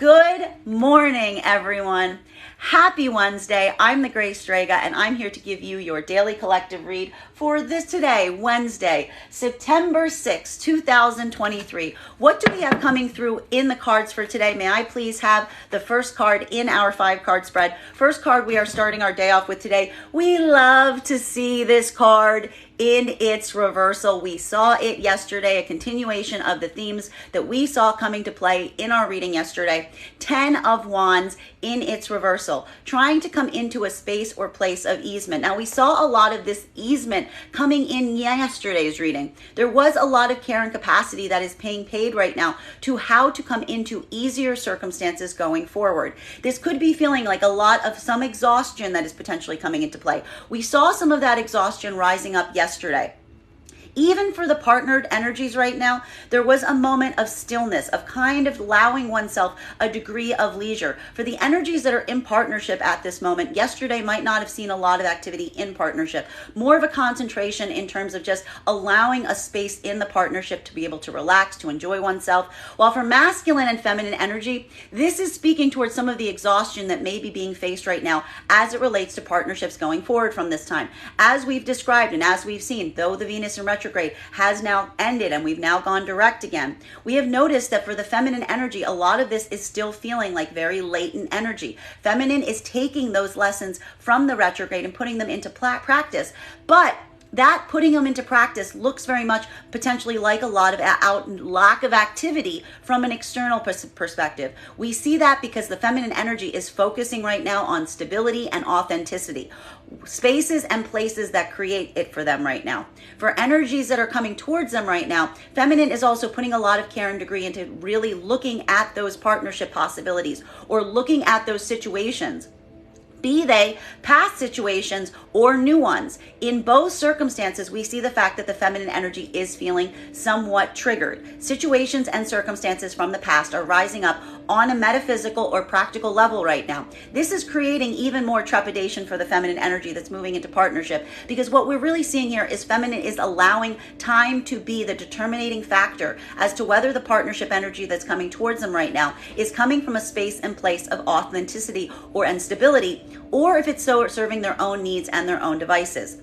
Good morning, everyone. Happy Wednesday. I'm the Gray Strega, and I'm here to give you your daily collective read for this today, Wednesday, September 6, 2023. What do we have coming through in the cards for today? May I please have the first card in our 5-card spread? First card we are starting our day off with today. We love to see this card in its reversal. We saw it yesterday, a continuation of the themes that we saw coming to play in our reading yesterday. 10 of Wands in its reversal, trying to come into a space or place of easement. Now, we saw a lot of this easement coming in yesterday's reading. There was a lot of care and capacity that is being paid right now to how to come into easier circumstances going forward. This could be feeling like a lot of some exhaustion that is potentially coming into play. We saw some of that exhaustion rising up yesterday. Even for the partnered energies right now, there was a moment of stillness, of kind of allowing oneself a degree of leisure. For the energies that are in partnership at this moment, yesterday might not have seen a lot of activity in partnership. More of a concentration in terms of just allowing a space in the partnership to be able to relax, to enjoy oneself. While for masculine and feminine energy, this is speaking towards some of the exhaustion that may be being faced right now as it relates to partnerships going forward from this time. As we've described and as we've seen, though the Venus in retrograde has now ended and we've now gone direct again, we have noticed that for the feminine energy, a lot of this is still feeling like very latent energy. Feminine is taking those lessons from the retrograde and putting them into practice, but that putting them into practice looks very much potentially like a lot of lack of activity from an external perspective. We see that because the feminine energy is focusing right now on stability and authenticity, spaces and places that create it for them right now. For energies that are coming towards them right now, feminine is also putting a lot of care and degree into really looking at those partnership possibilities or looking at those situations, be they past situations or new ones. In both circumstances, we see the fact that the feminine energy is feeling somewhat triggered. Situations and circumstances from the past are rising up on a metaphysical or practical level right now. This is creating even more trepidation for the feminine energy that's moving into partnership, because what we're really seeing here is feminine is allowing time to be the determining factor as to whether the partnership energy that's coming towards them right now is coming from a space and place of authenticity or instability, or if it's so serving their own needs and their own devices.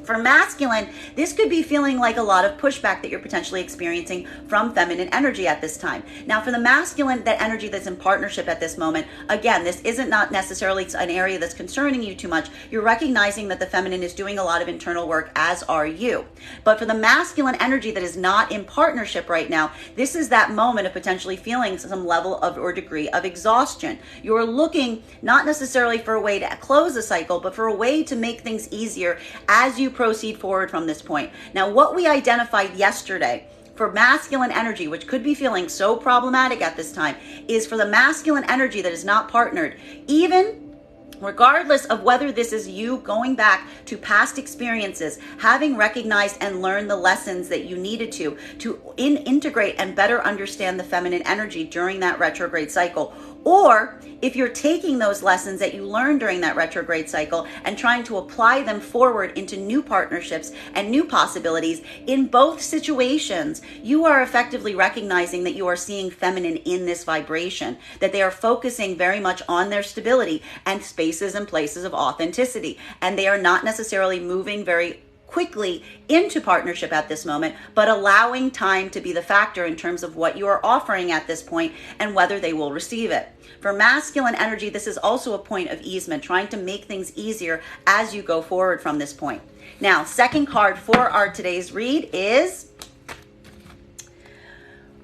For masculine, this could be feeling like a lot of pushback that you're potentially experiencing from feminine energy at this time. Now, for the masculine, that energy that's in partnership at this moment, again, this isn't not necessarily an area that's concerning you too much. You're recognizing that the feminine is doing a lot of internal work, as are you. But for the masculine energy that is not in partnership right now, this is that moment of potentially feeling some level of or degree of exhaustion. You're looking not necessarily for a way to close a cycle, but for a way to make things easier as you proceed forward from this point. Now, what we identified yesterday for masculine energy, which could be feeling so problematic at this time, is for the masculine energy that is not partnered, even regardless of whether this is you going back to past experiences, having recognized and learned the lessons that you needed to integrate and better understand the feminine energy during that retrograde cycle, or if you're taking those lessons that you learned during that retrograde cycle and trying to apply them forward into new partnerships and new possibilities, in both situations, you are effectively recognizing that you are seeing feminine in this vibration, that they are focusing very much on their stability and spaces and places of authenticity, and they are not necessarily moving very quickly into partnership at this moment, but allowing time to be the factor in terms of what you are offering at this point and whether they will receive it. For masculine energy, this is also a point of easement, trying to make things easier as you go forward from this point. Now, second card for our today's read is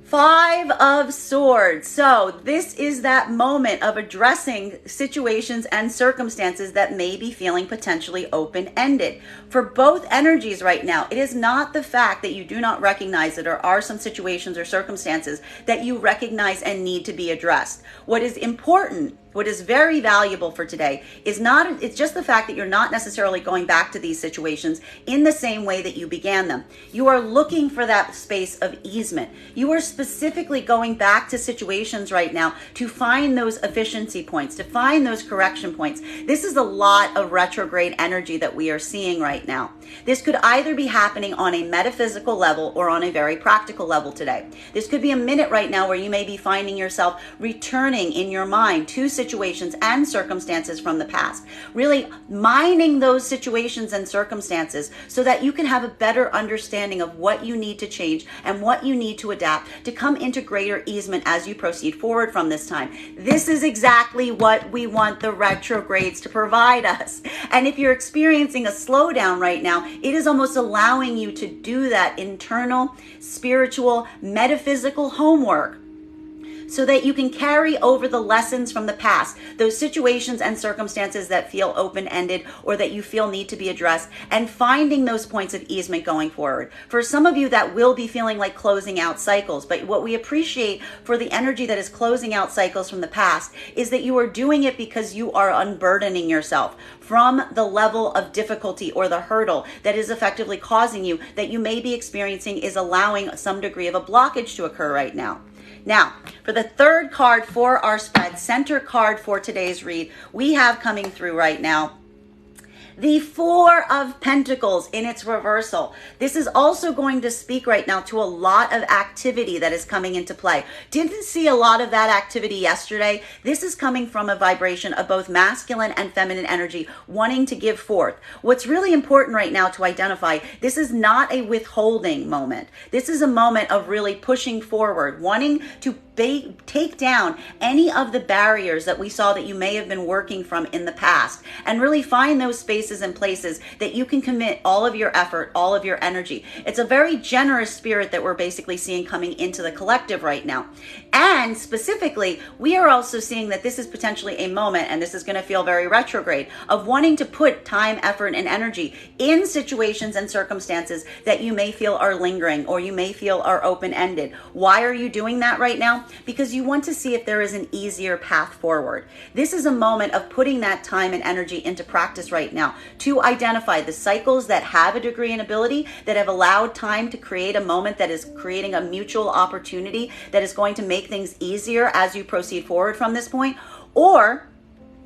5 of Swords. So this is that moment of addressing situations and circumstances that may be feeling potentially open-ended. For both energies right now, it is not the fact that you do not recognize that there are some situations or circumstances that you recognize and need to be addressed. What is important what is very valuable for today is not, it's just the fact that you're not necessarily going back to these situations in the same way that you began them. You are looking for that space of easement. You are specifically going back to situations right now to find those efficiency points, to find those correction points. This is a lot of retrograde energy that we are seeing right now. This could either be happening on a metaphysical level or on a very practical level today. This could be a minute right now where you may be finding yourself returning in your mind to situations and circumstances from the past. Really mining those situations and circumstances so that you can have a better understanding of what you need to change and what you need to adapt to come into greater easement as you proceed forward from this time. This is exactly what we want the retrogrades to provide us. And if you're experiencing a slowdown right now, it is almost allowing you to do that internal, spiritual, metaphysical homework so that you can carry over the lessons from the past, those situations and circumstances that feel open-ended or that you feel need to be addressed, and finding those points of easement going forward. For some of you, that will be feeling like closing out cycles, but what we appreciate for the energy that is closing out cycles from the past is that you are doing it because you are unburdening yourself from the level of difficulty or the hurdle that is effectively causing you, that you may be experiencing, is allowing some degree of a blockage to occur right now. Now, for the third card for our spread, center card for today's read, we have coming through right now the Four of Pentacles in its reversal. This is also going to speak right now to a lot of activity that is coming into play. Didn't see a lot of that activity yesterday. This is coming from a vibration of both masculine and feminine energy wanting to give forth. What's really important right now to identify, this is not a withholding moment. This is a moment of really pushing forward, wanting to take down any of the barriers that we saw that you may have been working from in the past, and really find those spaces and places that you can commit all of your effort, all of your energy. It's a very generous spirit that we're basically seeing coming into the collective right now. And specifically, we are also seeing that this is potentially a moment, and this is going to feel very retrograde, of wanting to put time, effort, and energy in situations and circumstances that you may feel are lingering or you may feel are open-ended. Why are you doing that right now? Because you want to see if there is an easier path forward. This is a moment of putting that time and energy into practice right now to identify the cycles that have a degree and ability, that have allowed time to create a moment that is creating a mutual opportunity that is going to make things easier as you proceed forward from this point, or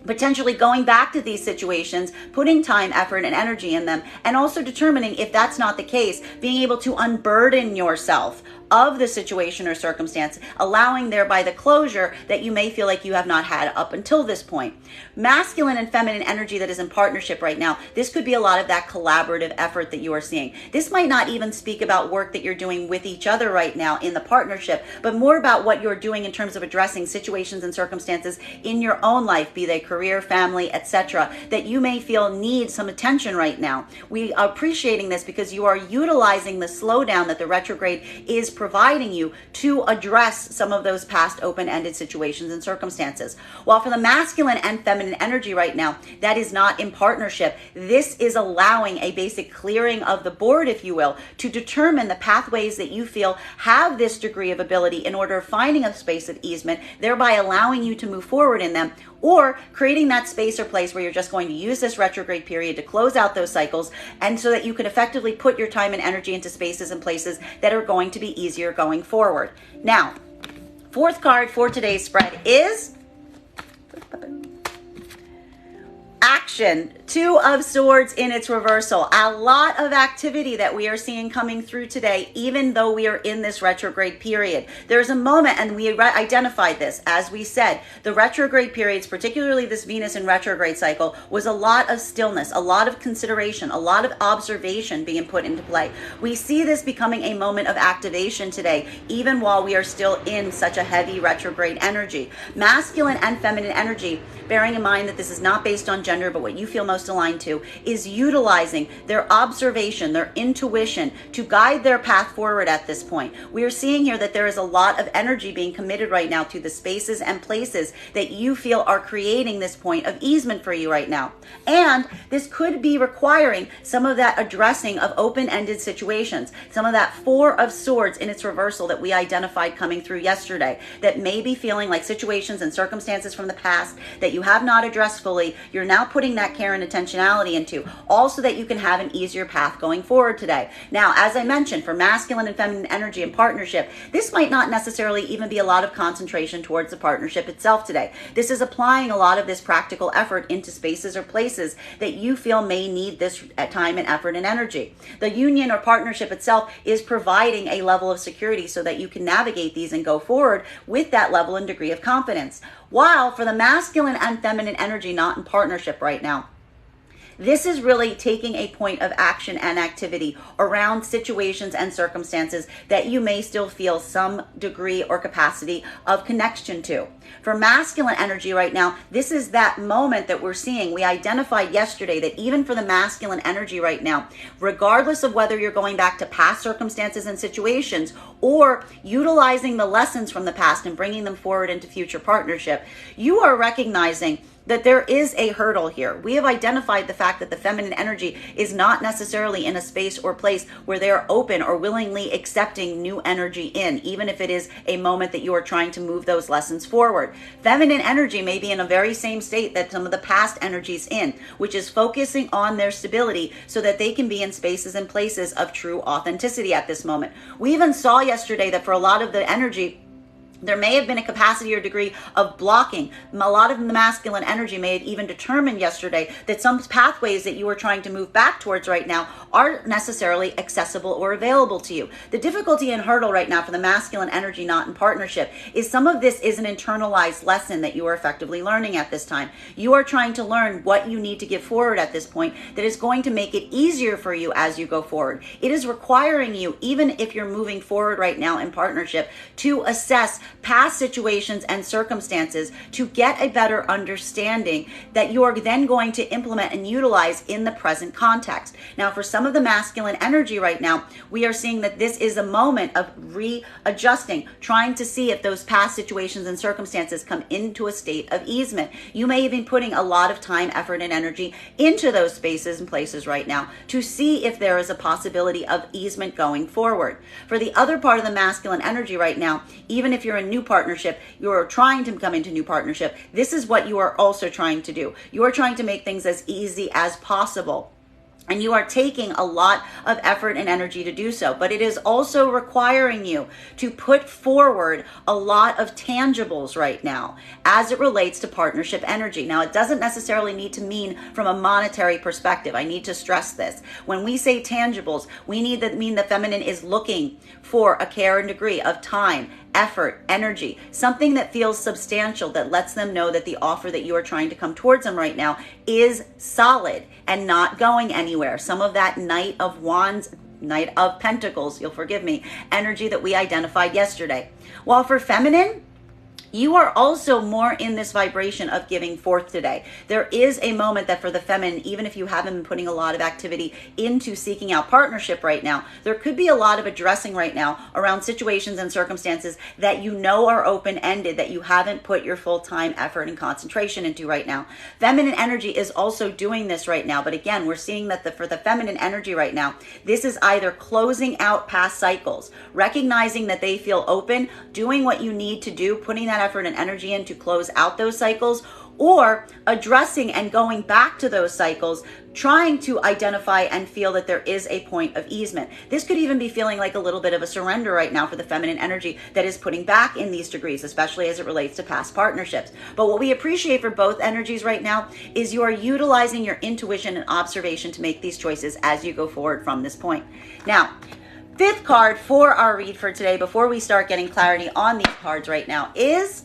potentially going back to these situations, putting time, effort, and energy in them, and also determining if that's not the case, being able to unburden yourself of the situation or circumstance, allowing thereby the closure that you may feel like you have not had up until this point. Masculine and feminine energy that is in partnership right now, this could be a lot of that collaborative effort that you are seeing. This might not even speak about work that you're doing with each other right now in the partnership, but more about what you're doing in terms of addressing situations and circumstances in your own life, be they career, family, etc., that you may feel need some attention right now. We are appreciating this because you are utilizing the slowdown that the retrograde is providing you to address some of those past open-ended situations and circumstances. While for the masculine and feminine energy right now, that is not in partnership. This is allowing a basic clearing of the board, if you will, to determine the pathways that you feel have this degree of ability in order of finding a space of easement, thereby allowing you to move forward in them, or creating that space or place where you're just going to use this retrograde period to close out those cycles, and so that you can effectively put your time and energy into spaces and places that are going to be easier going forward. Now, fourth card for today's spread is Action. Two of Swords in its reversal. A lot of activity that we are seeing coming through today, even though we are in this retrograde period. There's a moment, and we identified this, as we said, the retrograde periods, particularly this Venus in retrograde cycle, was a lot of stillness, a lot of consideration, a lot of observation being put into play. We see this becoming a moment of activation today, even while we are still in such a heavy retrograde energy. Masculine and feminine energy, bearing in mind that this is not based on gender, but what you feel most aligned to, is utilizing their observation, their intuition to guide their path forward at this point. We are seeing here that there is a lot of energy being committed right now to the spaces and places that you feel are creating this point of easement for you right now. And this could be requiring some of that addressing of open-ended situations, some of that Four of Swords in its reversal that we identified coming through yesterday, that may be feeling like situations and circumstances from the past that you have not addressed fully, you're now putting that care and intentionality into, also that you can have an easier path going forward today. Now, as I mentioned, for masculine and feminine energy and partnership, this might not necessarily even be a lot of concentration towards the partnership itself today. This is applying a lot of this practical effort into spaces or places that you feel may need this time and effort and energy. The union or partnership itself is providing a level of security so that you can navigate these and go forward with that level and degree of confidence. While for the masculine and feminine energy not in partnership right now, this is really taking a point of action and activity around situations and circumstances that you may still feel some degree or capacity of connection to. For masculine energy right now, this is that moment that we're seeing. We identified yesterday that even for the masculine energy right now, regardless of whether you're going back to past circumstances and situations or utilizing the lessons from the past and bringing them forward into future partnership, you are recognizing that there is a hurdle here. We have identified the fact that the feminine energy is not necessarily in a space or place where they're open or willingly accepting new energy in, even if it is a moment that you are trying to move those lessons forward. Feminine energy may be in a very same state that some of the past energies in, which is focusing on their stability so that they can be in spaces and places of true authenticity at this moment. We even saw yesterday that for a lot of the energy, there may have been a capacity or degree of blocking. A lot of the masculine energy may have even determined yesterday that some pathways that you are trying to move back towards right now aren't necessarily accessible or available to you. The difficulty and hurdle right now for the masculine energy not in partnership is some of this is an internalized lesson that you are effectively learning at this time. You are trying to learn what you need to give forward at this point that is going to make it easier for you as you go forward. It is requiring you, even if you're moving forward right now in partnership, to assess past situations and circumstances to get a better understanding that you are then going to implement and utilize in the present context. Now, for some of the masculine energy right now, we are seeing that this is a moment of readjusting, trying to see if those past situations and circumstances come into a state of easement. You may have been putting a lot of time, effort, and energy into those spaces and places right now to see if there is a possibility of easement going forward. For the other part of the masculine energy right now, even if you're in new partnership, you're trying to come into new partnership, this is what you are also trying to do. You are trying to make things as easy as possible. And you are taking a lot of effort and energy to do so. But it is also requiring you to put forward a lot of tangibles right now as it relates to partnership energy. Now, it doesn't necessarily need to mean from a monetary perspective. I need to stress this. When we say tangibles, we need to mean the feminine is looking for a care and degree of time, effort, energy, something that feels substantial, that lets them know that the offer that you are trying to come towards them right now is solid and not going anywhere. Some of that Knight of Wands, Knight of Pentacles, you'll forgive me, energy that we identified yesterday. While for feminine, you are also more in this vibration of giving forth today. There is a moment that for the feminine, even if you haven't been putting a lot of activity into seeking out partnership right now, there could be a lot of addressing right now around situations and circumstances that you know are open-ended, that you haven't put your full time, effort, and concentration into right now. Feminine energy is also doing this right now, but again, we're seeing that for the feminine energy right now, this is either closing out past cycles, recognizing that they feel open, doing what you need to do, putting that effort and energy in to close out those cycles, or addressing and going back to those cycles, trying to identify and feel that there is a point of easement. This could even be feeling like a little bit of a surrender right now for the feminine energy that is putting back in these degrees, especially as it relates to past partnerships. But what we appreciate for both energies right now is you are utilizing your intuition and observation to make these choices as you go forward from this point. Now, fifth card for our read for today, before we start getting clarity on these cards right now, is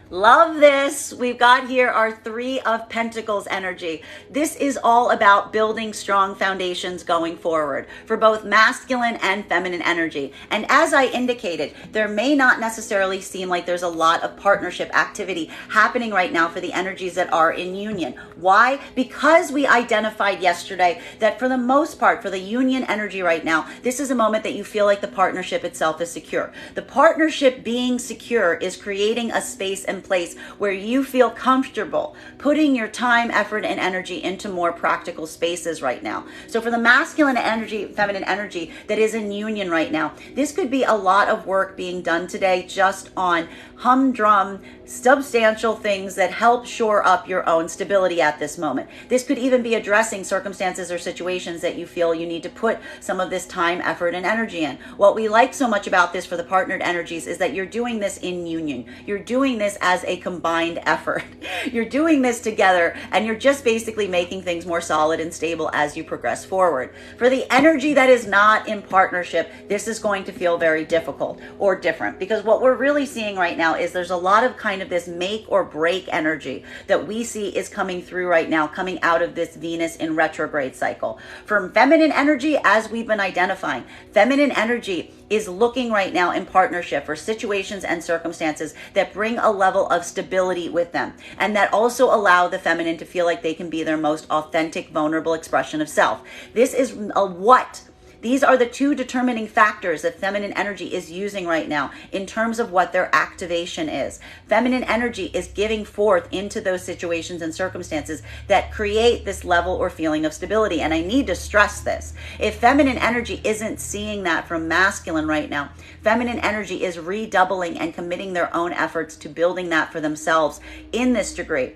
Love this. We've got here our Three of Pentacles energy. This is all about building strong foundations going forward for both masculine and feminine energy. And as I indicated, there may not necessarily seem like there's a lot of partnership activity happening right now for the energies that are in union. Why? Because we identified yesterday that for the most part, for the union energy right now, this is a moment that you feel like the partnership itself is secure. The partnership being secure is creating a space and place where you feel comfortable putting your time, effort, and energy into more practical spaces right now. So for the masculine energy, feminine energy that is in union right now, this could be a lot of work being done today just on humdrum, substantial things that help shore up your own stability at this moment. This could even be addressing circumstances or situations that you feel you need to put some of this time, effort, and energy in. What we like so much about this for the partnered energies is that you're doing this in union. You're doing this as a combined effort. You're doing this together, and you're just basically making things more solid and stable as you progress forward. For the energy that is not in partnership, this is going to feel very difficult or different, because what we're really seeing right now is there's a lot of kind of this make or break energy that we see is coming through right now, coming out of this Venus in retrograde cycle. For feminine energy, as we've been identifying, feminine energy is looking right now in partnership for situations and circumstances that bring a level of stability with them, and that also allow the feminine to feel like they can be their most authentic, vulnerable expression of self. This is a what. These are the two determining factors that feminine energy is using right now in terms of what their activation is. Feminine energy is giving forth into those situations and circumstances that create this level or feeling of stability. And I need to stress this. If feminine energy isn't seeing that from masculine right now, feminine energy is redoubling and committing their own efforts to building that for themselves in this degree.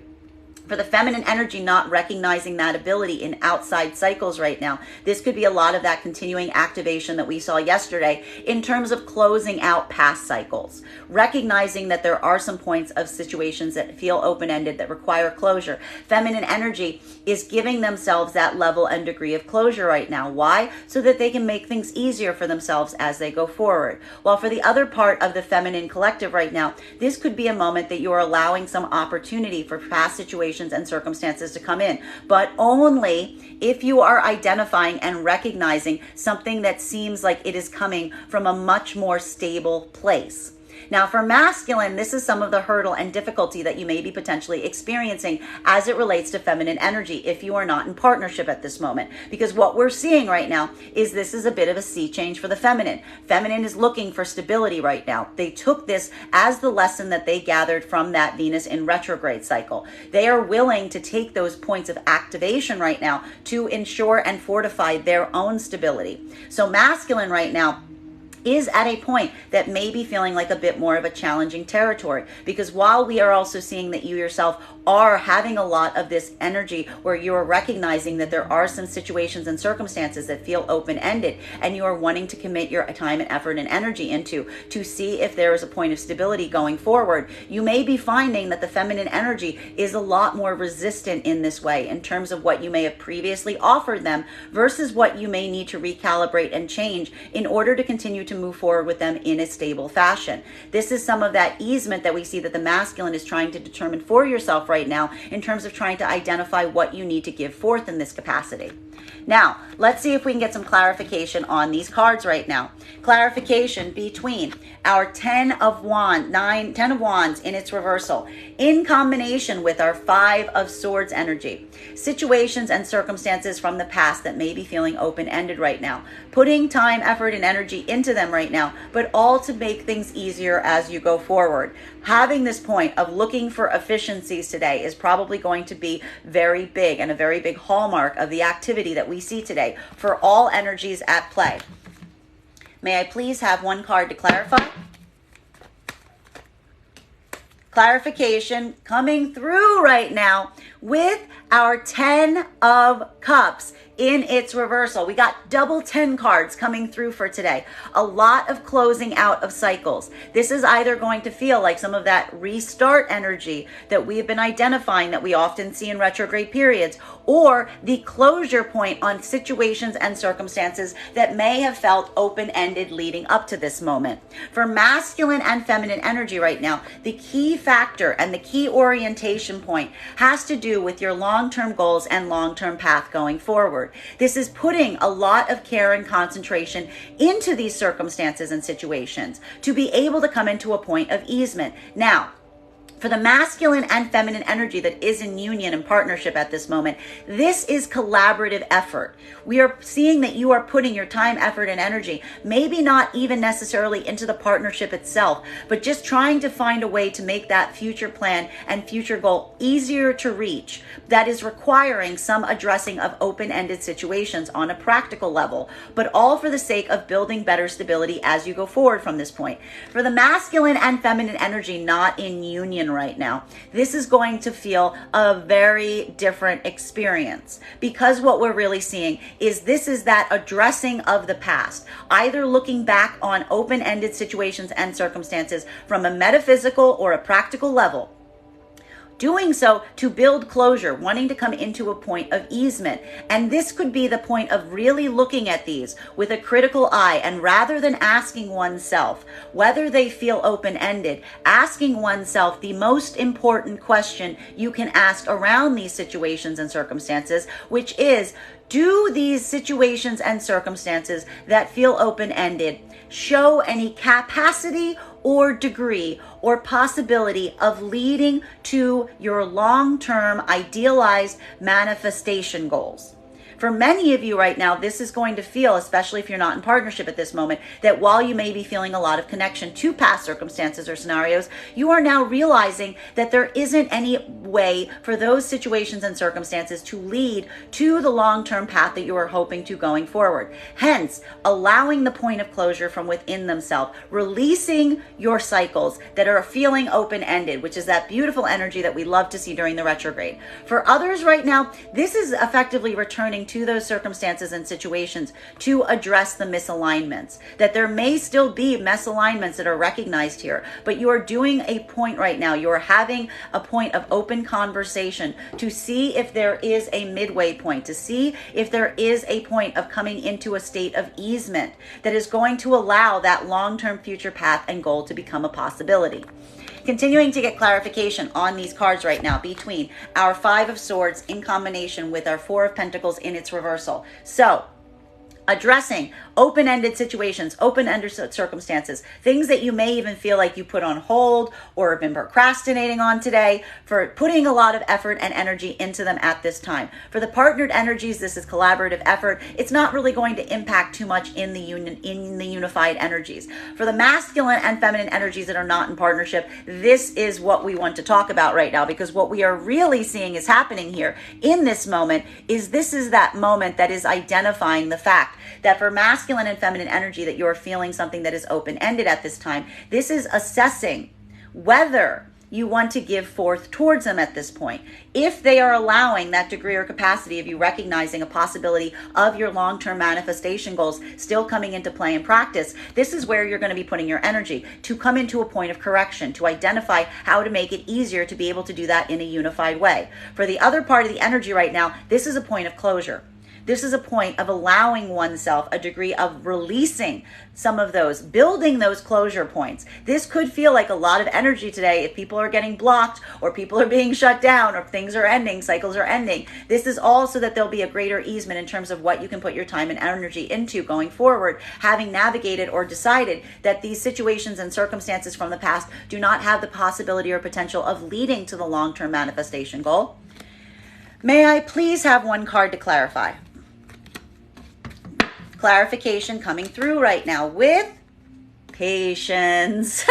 For the feminine energy not recognizing that ability in outside cycles right now, this could be a lot of that continuing activation that we saw yesterday in terms of closing out past cycles, recognizing that there are some points of situations that feel open-ended that require closure. Feminine energy is giving themselves that level and degree of closure right now. Why? So that they can make things easier for themselves as they go forward. While for the other part of the feminine collective right now, this could be a moment that you are allowing some opportunity for past situations and circumstances to come in, but only if you are identifying and recognizing something that seems like it is coming from a much more stable place. Now, for masculine, this is some of the hurdle and difficulty that you may be potentially experiencing as it relates to feminine energy if you are not in partnership at this moment. Because what we're seeing right now is this is a bit of a sea change for the feminine. Feminine is looking for stability right now. They took this as the lesson that they gathered from that Venus in retrograde cycle. They are willing to take those points of activation right now to ensure and fortify their own stability. So masculine right now is at a point that may be feeling like a bit more of a challenging territory, because while we are also seeing that you yourself are having a lot of this energy where you are recognizing that there are some situations and circumstances that feel open-ended and you are wanting to commit your time and effort and energy into to see if there is a point of stability going forward, you may be finding that the feminine energy is a lot more resistant in this way in terms of what you may have previously offered them versus what you may need to recalibrate and change in order to continue to move forward with them in a stable fashion. This is some of that easement that we see that the masculine is trying to determine for yourself right now in terms of trying to identify what you need to give forth in this capacity. Now, let's see if we can get some clarification on these cards right now. Clarification between our Ten of Wands in its reversal in combination with our Five of Swords energy. Situations and circumstances from the past that may be feeling open-ended right now. Putting time, effort, and energy into them right now, but all to make things easier as you go forward. Having this point of looking for efficiencies today is probably going to be very big and a very big hallmark of the activity that we see today for all energies at play. May I please have one card to clarify? Clarification coming through right now with our 10 of Cups in its reversal. We got double 10 cards coming through for today. A lot of closing out of cycles. This is either going to feel like some of that restart energy that we've been identifying that we often see in retrograde periods, or the closure point on situations and circumstances that may have felt open-ended leading up to this moment. For masculine and feminine energy right now, the key factor and the key orientation point has to do with your long-term goals and long-term path going forward. This is putting a lot of care and concentration into these circumstances and situations to be able to come into a point of easement. Now, for the masculine and feminine energy that is in union and partnership at this moment, this is collaborative effort. We are seeing that you are putting your time, effort, and energy, maybe not even necessarily into the partnership itself, but just trying to find a way to make that future plan and future goal easier to reach. That is requiring some addressing of open-ended situations on a practical level, but all for the sake of building better stability as you go forward from this point. For the masculine and feminine energy not in union right now, this is going to feel a very different experience, because what we're really seeing is this is that addressing of the past, either looking back on open-ended situations and circumstances from a metaphysical or a practical level, doing so to build closure, wanting to come into a point of easement. And this could be the point of really looking at these with a critical eye, and rather than asking oneself whether they feel open-ended, asking oneself the most important question you can ask around these situations and circumstances, which is, do these situations and circumstances that feel open-ended show any capacity or degree or possibility of leading to your long-term idealized manifestation goals? For many of you right now, this is going to feel, especially if you're not in partnership at this moment, that while you may be feeling a lot of connection to past circumstances or scenarios, you are now realizing that there isn't any way for those situations and circumstances to lead to the long-term path that you are hoping to going forward. Hence, allowing the point of closure from within themselves, releasing your cycles that are feeling open-ended, which is that beautiful energy that we love to see during the retrograde. For others right now, this is effectively returning to those circumstances and situations to address the misalignments. That there may still be misalignments that are recognized here, but you are doing a point right now. You are having a point of open conversation to see if there is a midway point, to see if there is a point of coming into a state of easement that is going to allow that long-term future path and goal to become a possibility. Continuing to get clarification on these cards right now between our Five of Swords in combination with our Four of Pentacles in its reversal. So, addressing open-ended situations, open-ended circumstances, things that you may even feel like you put on hold or have been procrastinating on today, for putting a lot of effort and energy into them at this time. For the partnered energies, this is collaborative effort. It's not really going to impact too much in the unified energies. For the masculine and feminine energies that are not in partnership, this is what we want to talk about right now, because what we are really seeing is happening here in this moment is this is that moment that is identifying the fact that for masculine and feminine energy that you're feeling something that is open-ended at this time, this is assessing whether you want to give forth towards them at this point. If they are allowing that degree or capacity of you recognizing a possibility of your long-term manifestation goals still coming into play and practice, this is where you're going to be putting your energy to come into a point of correction, to identify how to make it easier to be able to do that in a unified way. For the other part of the energy right now, this is a point of closure. This is a point of allowing oneself a degree of releasing some of those, building those closure points. This could feel like a lot of energy today if people are getting blocked or people are being shut down or things are ending, cycles are ending. This is all so that there'll be a greater easement in terms of what you can put your time and energy into going forward, having navigated or decided that these situations and circumstances from the past do not have the possibility or potential of leading to the long-term manifestation goal. May I please have one card to clarify? Clarification coming through right now with patience.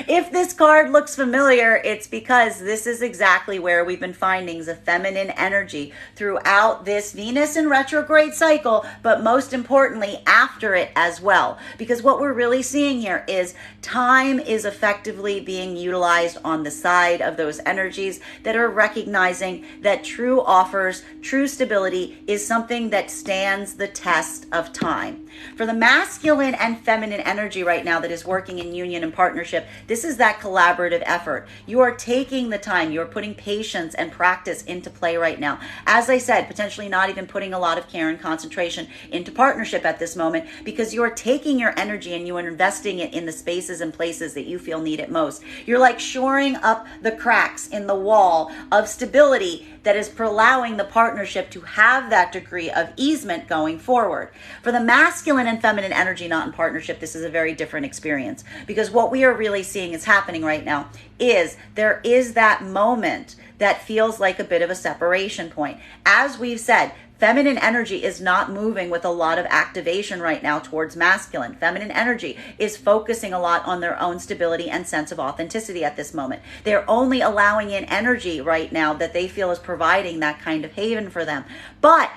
If this card looks familiar, it's because this is exactly where we've been finding the feminine energy throughout this Venus in retrograde cycle, but most importantly after it as well. Because what we're really seeing here is time is effectively being utilized on the side of those energies that are recognizing that true offers, true stability is something that stands the test of time. For the masculine and feminine energy right now that is working in union and partnership, this is that collaborative effort. You are taking the time, you're putting patience and practice into play right now. As I said, potentially not even putting a lot of care and concentration into partnership at this moment, because you're taking your energy and you are investing it in the spaces and places that you feel need it most. You're like shoring up the cracks in the wall of stability that is allowing the partnership to have that degree of easement going forward. For the masculine and feminine energy not in partnership, this is a very different experience, because what we are really seeing is happening right now is there is that moment that feels like a bit of a separation point. As we've said, feminine energy is not moving with a lot of activation right now towards masculine. Feminine energy is focusing a lot on their own stability and sense of authenticity at this moment. They're only allowing in energy right now that they feel is providing that kind of haven for them. But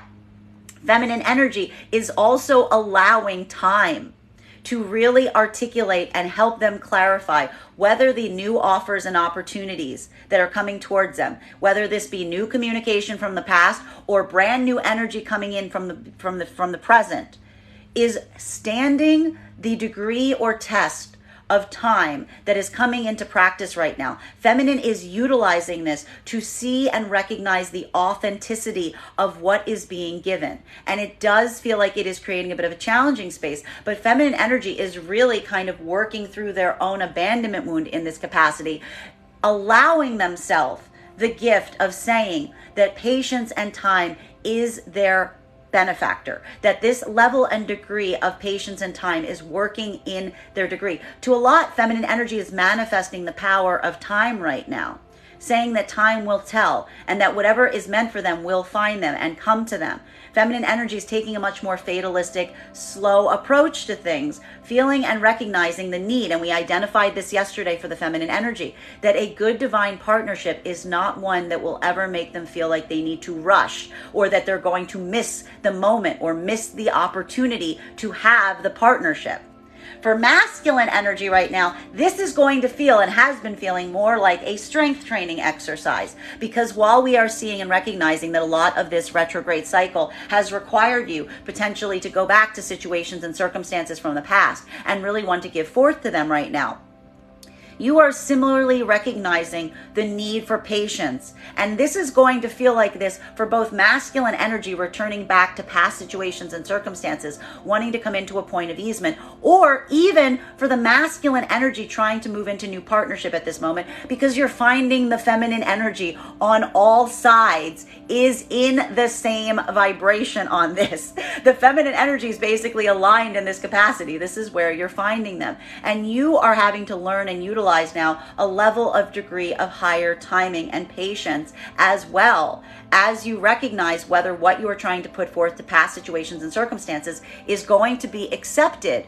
feminine energy is also allowing time to really articulate and help them clarify whether the new offers and opportunities that are coming towards them, whether this be new communication from the past or brand new energy coming in from the present, is standing the degree or test of time that is coming into practice right now. Feminine is utilizing this to see and recognize the authenticity of what is being given. And it does feel like it is creating a bit of a challenging space, but feminine energy is really kind of working through their own abandonment wound in this capacity, allowing themselves the gift of saying that patience and time is their benefactor, that this level and degree of patience and time is working in their degree. To a lot, feminine energy is manifesting the power of time right now, saying that time will tell and that whatever is meant for them will find them and come to them. Feminine energy is taking a much more fatalistic, slow approach to things, feeling and recognizing the need, and we identified this yesterday for the feminine energy, that a good divine partnership is not one that will ever make them feel like they need to rush or that they're going to miss the moment or miss the opportunity to have the partnership. For masculine energy right now, this is going to feel and has been feeling more like a strength training exercise, because while we are seeing and recognizing that a lot of this retrograde cycle has required you potentially to go back to situations and circumstances from the past and really want to give forth to them right now, you are similarly recognizing the need for patience. And this is going to feel like this for both masculine energy returning back to past situations and circumstances, wanting to come into a point of easement, or even for the masculine energy trying to move into new partnership at this moment, because you're finding the feminine energy on all sides is in the same vibration on this. The feminine energy is basically aligned in this capacity. This is where you're finding them. And you are having to learn and utilize now a level of degree of higher timing and patience, as well as you recognize whether what you are trying to put forth to past situations and circumstances is going to be accepted,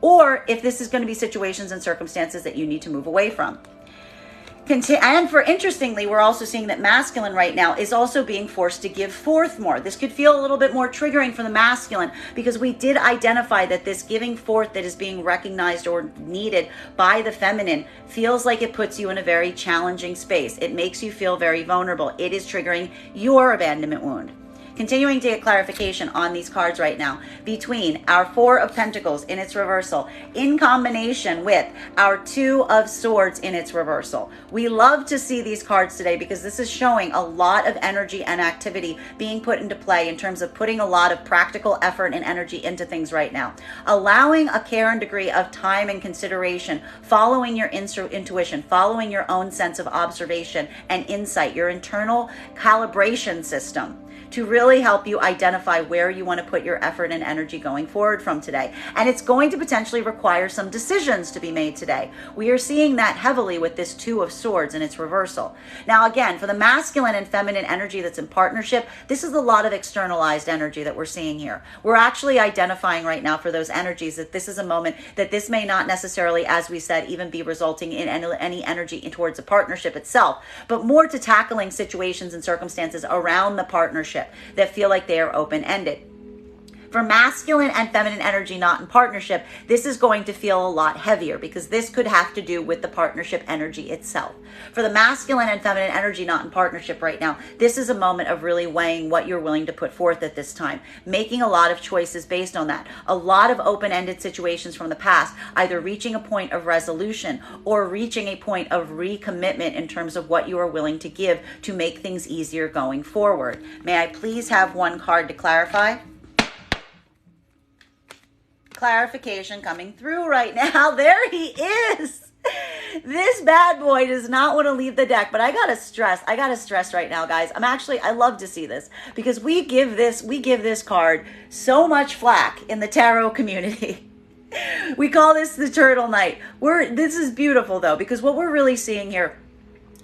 or if this is going to be situations and circumstances that you need to move away from. And for interestingly, we're also seeing that masculine right now is also being forced to give forth more. This could feel a little bit more triggering for the masculine, because we did identify that this giving forth that is being recognized or needed by the feminine feels like it puts you in a very challenging space. It makes you feel very vulnerable. It is triggering your abandonment wound. Continuing to get clarification on these cards right now between our Four of Pentacles in its reversal in combination with our Two of Swords in its reversal. We love to see these cards today because this is showing a lot of energy and activity being put into play in terms of putting a lot of practical effort and energy into things right now. Allowing a care and degree of time and consideration, following your intuition, following your own sense of observation and insight, your internal calibration system, to really help you identify where you want to put your effort and energy going forward from today. And it's going to potentially require some decisions to be made today. We are seeing that heavily with this Two of Swords and its reversal. Now, again, for the masculine and feminine energy that's in partnership, this is a lot of externalized energy that we're seeing here. We're actually identifying right now for those energies that this is a moment that this may not necessarily, as we said, even be resulting in any energy towards a partnership itself, but more to tackling situations and circumstances around the partnership that feel like they are open-ended. For masculine and feminine energy not in partnership, this is going to feel a lot heavier because this could have to do with the partnership energy itself. For the masculine and feminine energy not in partnership right now, this is a moment of really weighing what you're willing to put forth at this time, making a lot of choices based on that. A lot of open-ended situations from the past, either reaching a point of resolution or reaching a point of recommitment in terms of what you are willing to give to make things easier going forward. May I please have one card to clarify? Clarification coming through right now. There he is. This bad boy does not want to leave the deck, but I gotta stress right now, guys. I love to see this because we give this card so much flack in the tarot community. We call this the Turtle Knight. This is beautiful though, because what we're really seeing here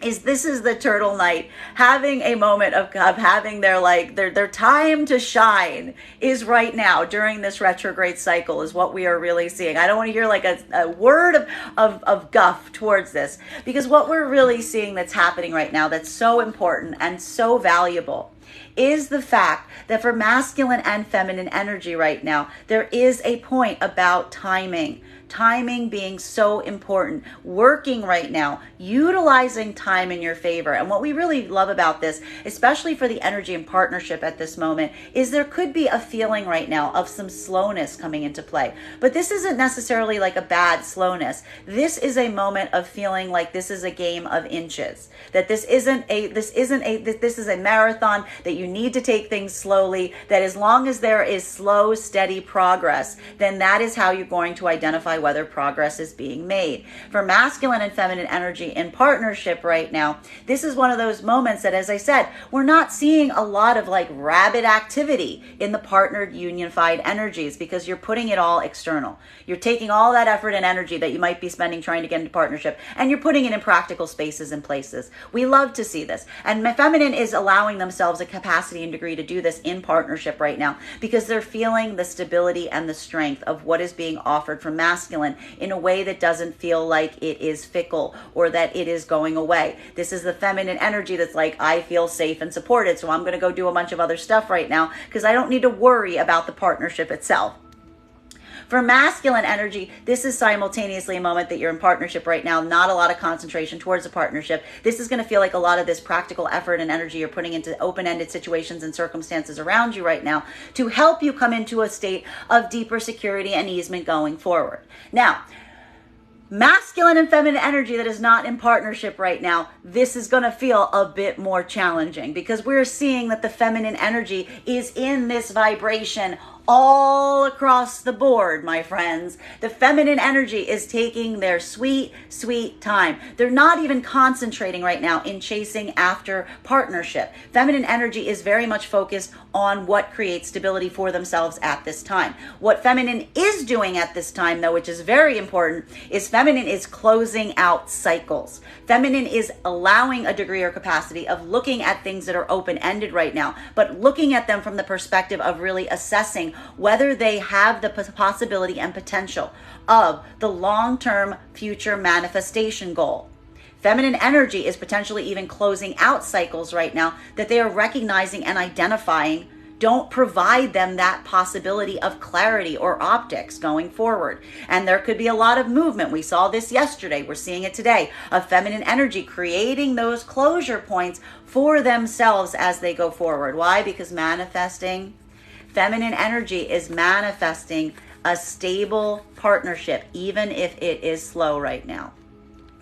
is this is the Turtle Knight having a moment of having their time to shine is right now during this retrograde cycle is what we are really seeing. I don't want to hear like a word of guff towards this, because what we're really seeing that's happening right now that's so important and so valuable is the fact that for masculine and feminine energy right now, there is a point about timing. Timing being so important, working right now, utilizing time in your favor. And what we really love about this, especially for the energy and partnership at this moment, is there could be a feeling right now of some slowness coming into play. But this isn't necessarily like a bad slowness. This is a moment of feeling like this is a game of inches, that this is a marathon, that you need to take things slowly, that as long as there is slow, steady progress, then that is how you're going to identify whether progress is being made. For masculine and feminine energy in partnership right now, this is one of those moments that, as I said, we're not seeing a lot of like rabid activity in the partnered unified energies because you're putting it all external. You're taking all that effort and energy that you might be spending trying to get into partnership and you're putting it in practical spaces and places. We love to see this. And feminine is allowing themselves a capacity and degree to do this in partnership right now because they're feeling the stability and the strength of what is being offered from masculine in a way that doesn't feel like it is fickle or that it is going away. This is the feminine energy that's like, I feel safe and supported, so I'm going to go do a bunch of other stuff right now because I don't need to worry about the partnership itself. For masculine energy, this is simultaneously a moment that you're in partnership right now, not a lot of concentration towards a partnership. This is going to feel like a lot of this practical effort and energy you're putting into open-ended situations and circumstances around you right now to help you come into a state of deeper security and easement going forward. Now, masculine and feminine energy that is not in partnership right now, this is going to feel a bit more challenging because we're seeing that the feminine energy is in this vibration all across the board, my friends. The feminine energy is taking their sweet, sweet time. They're not even concentrating right now in chasing after partnership. Feminine energy is very much focused on what creates stability for themselves at this time. What feminine is doing at this time, though, which is very important, is feminine is closing out cycles. Feminine is allowing a degree or capacity of looking at things that are open-ended right now, but looking at them from the perspective of really assessing whether they have the possibility and potential of the long-term future manifestation goal. Feminine energy is potentially even closing out cycles right now that they are recognizing and identifying don't provide them that possibility of clarity or optics going forward. And there could be a lot of movement. We saw this yesterday. We're seeing it today of feminine energy creating those closure points for themselves as they go forward. Why? Because feminine energy is manifesting a stable partnership, even if it is slow right now.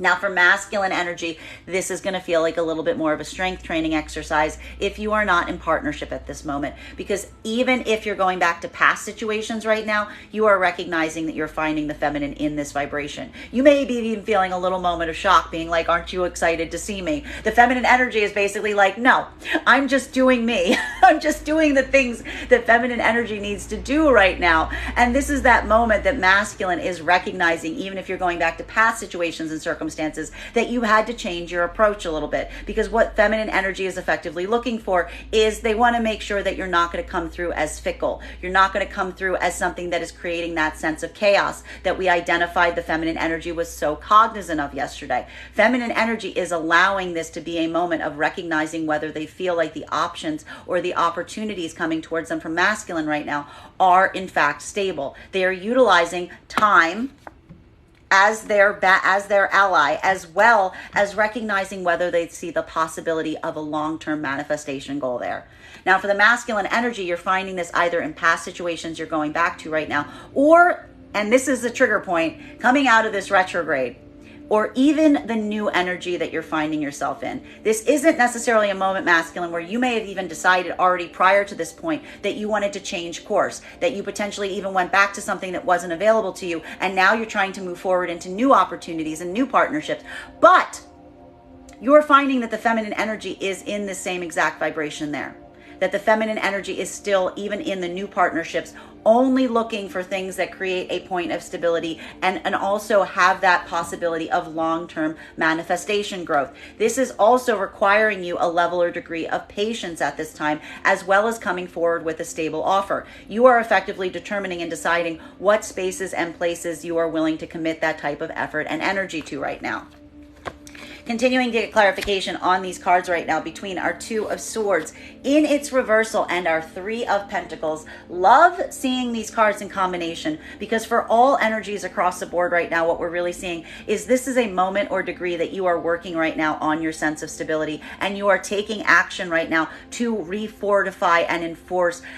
Now for masculine energy, this is going to feel like a little bit more of a strength training exercise if you are not in partnership at this moment. Because even if you're going back to past situations right now, you are recognizing that you're finding the feminine in this vibration. You may be even feeling a little moment of shock, being like, aren't you excited to see me? The feminine energy is basically like, no, I'm just doing me. I'm just doing the things that feminine energy needs to do right now. And this is that moment that masculine is recognizing, even if you're going back to past situations and circumstances, that you had to change your approach a little bit, because what feminine energy is effectively looking for is they want to make sure that you're not going to come through as fickle. You're not going to come through as something that is creating that sense of chaos that we identified the feminine energy was so cognizant of yesterday. Feminine energy is allowing this to be a moment of recognizing whether they feel like the options or the opportunities coming towards them from masculine right now are in fact stable. They are utilizing time as their ally, as well as recognizing whether they see the possibility of a long-term manifestation goal there. Now, for the masculine energy, you're finding this either in past situations you're going back to right now, or, and this is the trigger point, coming out of this retrograde, or even the new energy that you're finding yourself in. This isn't necessarily a moment, masculine, where you may have even decided already prior to this point that you wanted to change course, that you potentially even went back to something that wasn't available to you, and now you're trying to move forward into new opportunities and new partnerships. But you're finding that the feminine energy is in the same exact vibration there. That the feminine energy is still, even in the new partnerships, only looking for things that create a point of stability and also have that possibility of long-term manifestation growth. This is also requiring you a level or degree of patience at this time, as well as coming forward with a stable offer. You are effectively determining and deciding what spaces and places you are willing to commit that type of effort and energy to right now. Continuing to get clarification on these cards right now between our Two of Swords in its reversal and our Three of Pentacles. Love seeing these cards in combination, because for all energies across the board right now, what we're really seeing is this is a moment or degree that you are working right now on your sense of stability, and you are taking action right now to refortify and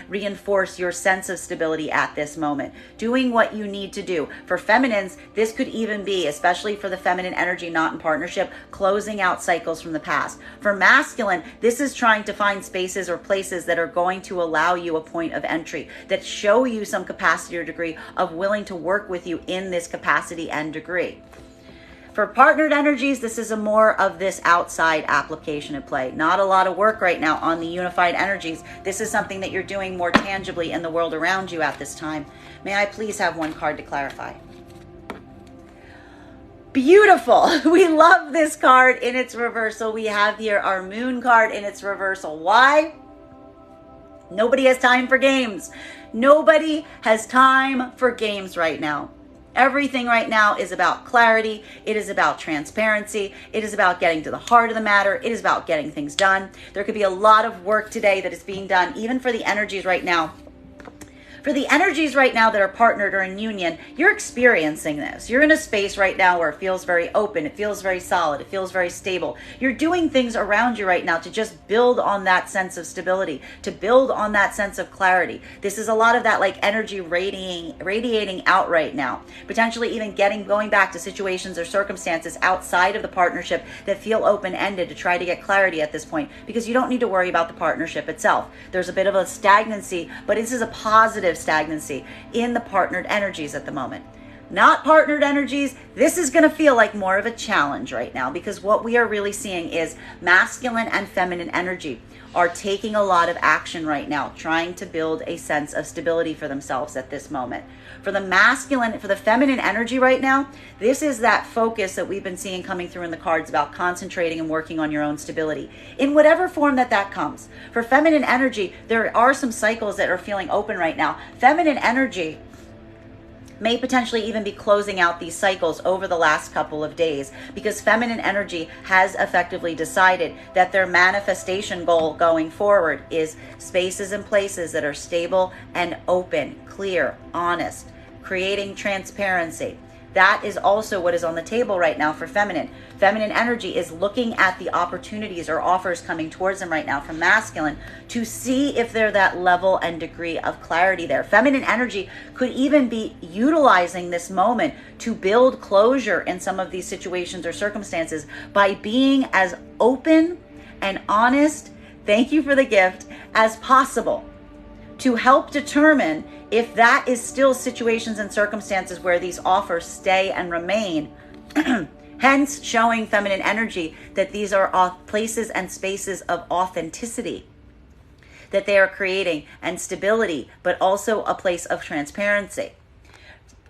reinforce your sense of stability at this moment. Doing what you need to do. For feminines, this could even be, especially for the feminine energy not in partnership, closing out cycles from the past. For masculine, this is trying to find spaces or places that are going to allow you a point of entry, that show you some capacity or degree of willing to work with you in this capacity and degree. For partnered energies, this is a more of this outside application at play. Not a lot of work right now on the unified energies. This is something that you're doing more tangibly in the world around you at this time. May I please have one card to clarify? Beautiful. We love this card in its reversal. We have here our Moon card in its reversal. Why? Nobody has time for games. Nobody has time for games right now. Everything right now is about clarity. It is about transparency. It is about getting to the heart of the matter. It is about getting things done. There could be a lot of work today that is being done, even for the energies right now. For the energies right now that are partnered or in union, you're experiencing this. You're in a space right now where it feels very open. It feels very solid. It feels very stable. You're doing things around you right now to just build on that sense of stability, to build on that sense of clarity. This is a lot of that like energy radiating out right now. Potentially even going back to situations or circumstances outside of the partnership that feel open-ended to try to get clarity at this point, because you don't need to worry about the partnership itself. There's a bit of a stagnancy, but this is a positive stagnancy in the partnered energies at the moment. Not partnered energies, this is going to feel like more of a challenge right now, because what we are really seeing is masculine and feminine energy are taking a lot of action right now, trying to build a sense of stability for themselves at this moment. For the feminine energy right now, this is that focus that we've been seeing coming through in the cards about concentrating and working on your own stability in whatever form that comes. For feminine energy, there are some cycles that are feeling open right now. Feminine energy may potentially even be closing out these cycles over the last couple of days, because feminine energy has effectively decided that their manifestation goal going forward is spaces and places that are stable and open, clear, honest, creating transparency. That is also what is on the table right now for feminine. Feminine energy is looking at the opportunities or offers coming towards them right now from masculine to see if they're that level and degree of clarity there. Feminine energy could even be utilizing this moment to build closure in some of these situations or circumstances by being as open and honest, thank you for the gift, as possible, to help determine if that is still situations and circumstances where these offers stay and remain. Hence showing feminine energy that these are places and spaces of authenticity that they are creating and stability, but also a place of transparency.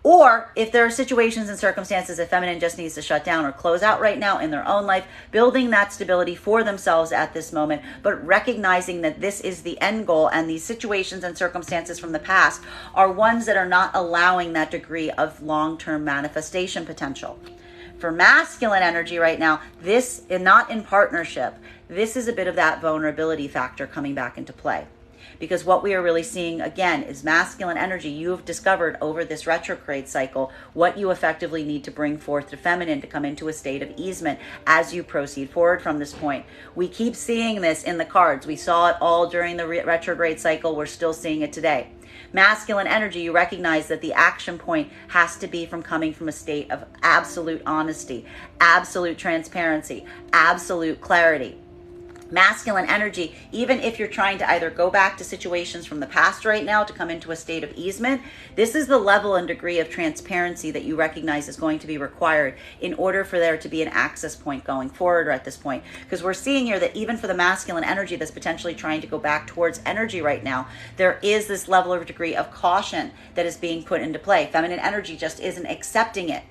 Or if there are situations and circumstances that feminine just needs to shut down or close out right now in their own life, building that stability for themselves at this moment, but recognizing that this is the end goal and these situations and circumstances from the past are ones that are not allowing that degree of long-term manifestation potential. For masculine energy right now, this is not in partnership. This is a bit of that vulnerability factor coming back into play. Because what we are really seeing, again, is masculine energy. You have discovered over this retrograde cycle what you effectively need to bring forth to feminine to come into a state of easement as you proceed forward from this point. We keep seeing this in the cards. We saw it all during the retrograde cycle. We're still seeing it today. Masculine energy, you recognize that the action point has to be from coming from a state of absolute honesty, absolute transparency, absolute clarity. Masculine energy, even if you're trying to either go back to situations from the past right now to come into a state of easement, this is the level and degree of transparency that you recognize is going to be required in order for there to be an access point going forward at this point. Because we're seeing here that even for the masculine energy that's potentially trying to go back towards energy right now, there is this level of degree of caution that is being put into play. Feminine energy just isn't accepting it.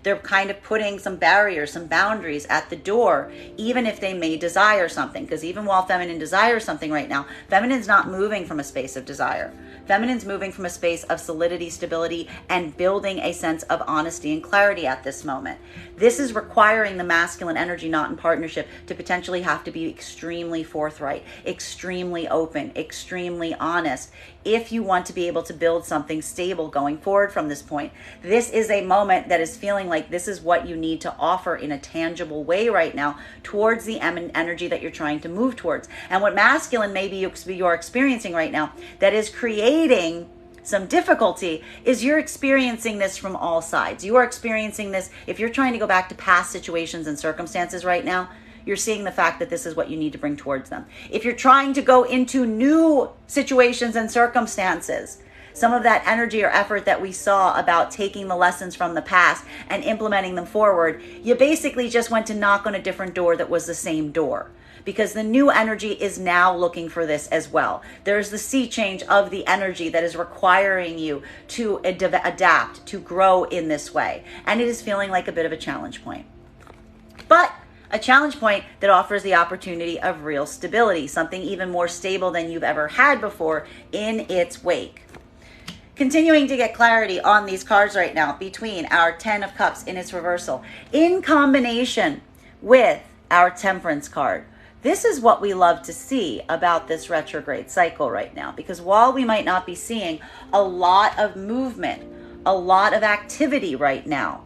They're kind of putting some barriers, some boundaries at the door, even if they may desire something. Because even while feminine desires something right now, feminine's not moving from a space of desire. Feminine's moving from a space of solidity, stability, and building a sense of honesty and clarity at this moment. This is requiring the masculine energy, not in partnership, to potentially have to be extremely forthright, extremely open, extremely honest, if you want to be able to build something stable going forward from this point. This is a moment that is feeling like this is what you need to offer in a tangible way right now towards the energy that you're trying to move towards. And what masculine maybe you're experiencing right now that is creating some difficulty is you're experiencing this from all sides. You are experiencing this, if you're trying to go back to past situations and circumstances right now, you're seeing the fact that this is what you need to bring towards them. If you're trying to go into new situations and circumstances, some of that energy or effort that we saw about taking the lessons from the past and implementing them forward, you basically just went to knock on a different door that was the same door. Because the new energy is now looking for this as well. There's the sea change of the energy that is requiring you to adapt, to grow in this way. And it is feeling like a bit of a challenge point. But a challenge point that offers the opportunity of real stability, something even more stable than you've ever had before in its wake. Continuing to get clarity on these cards right now between our 10 of Cups in its reversal in combination with our Temperance card. This is what we love to see about this retrograde cycle right now, because while we might not be seeing a lot of movement, a lot of activity right now,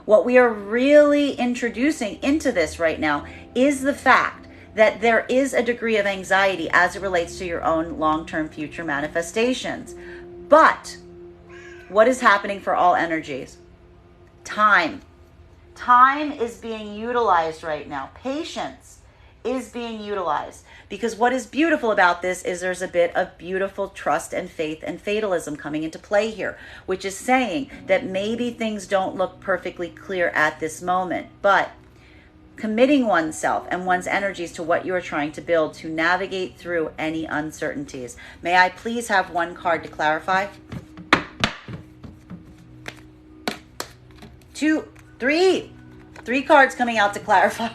what we are really introducing into this right now is the fact that there is a degree of anxiety as it relates to your own long-term future manifestations. But what is happening for all energies? Time. Time is being utilized right now. Patience is being utilized, because what is beautiful about this is there's a bit of beautiful trust and faith and fatalism coming into play here, which is saying that maybe things don't look perfectly clear at this moment, but committing oneself and one's energies to what you are trying to build to navigate through any uncertainties. May I please have one card to clarify? 2, 3. 3 cards coming out to clarify.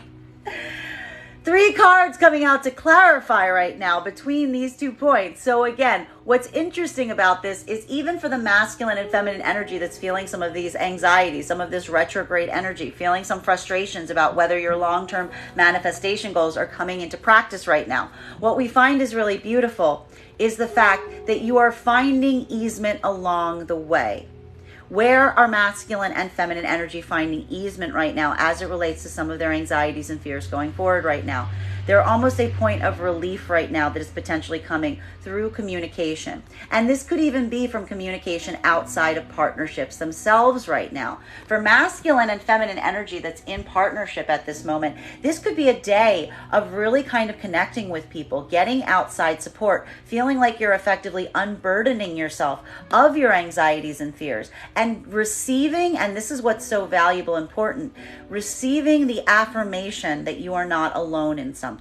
3 cards coming out to clarify right now between these 2 points. So again, what's interesting about this is even for the masculine and feminine energy that's feeling some of these anxieties, some of this retrograde energy, feeling some frustrations about whether your long-term manifestation goals are coming into practice right now, what we find is really beautiful is the fact that you are finding easement along the way. Where are masculine and feminine energy finding easement right now as it relates to some of their anxieties and fears going forward right now? They're almost a point of relief right now that is potentially coming through communication. And this could even be from communication outside of partnerships themselves right now. For masculine and feminine energy that's in partnership at this moment, this could be a day of really kind of connecting with people, getting outside support, feeling like you're effectively unburdening yourself of your anxieties and fears, and receiving, and this is what's so valuable and important, receiving the affirmation that you are not alone in something.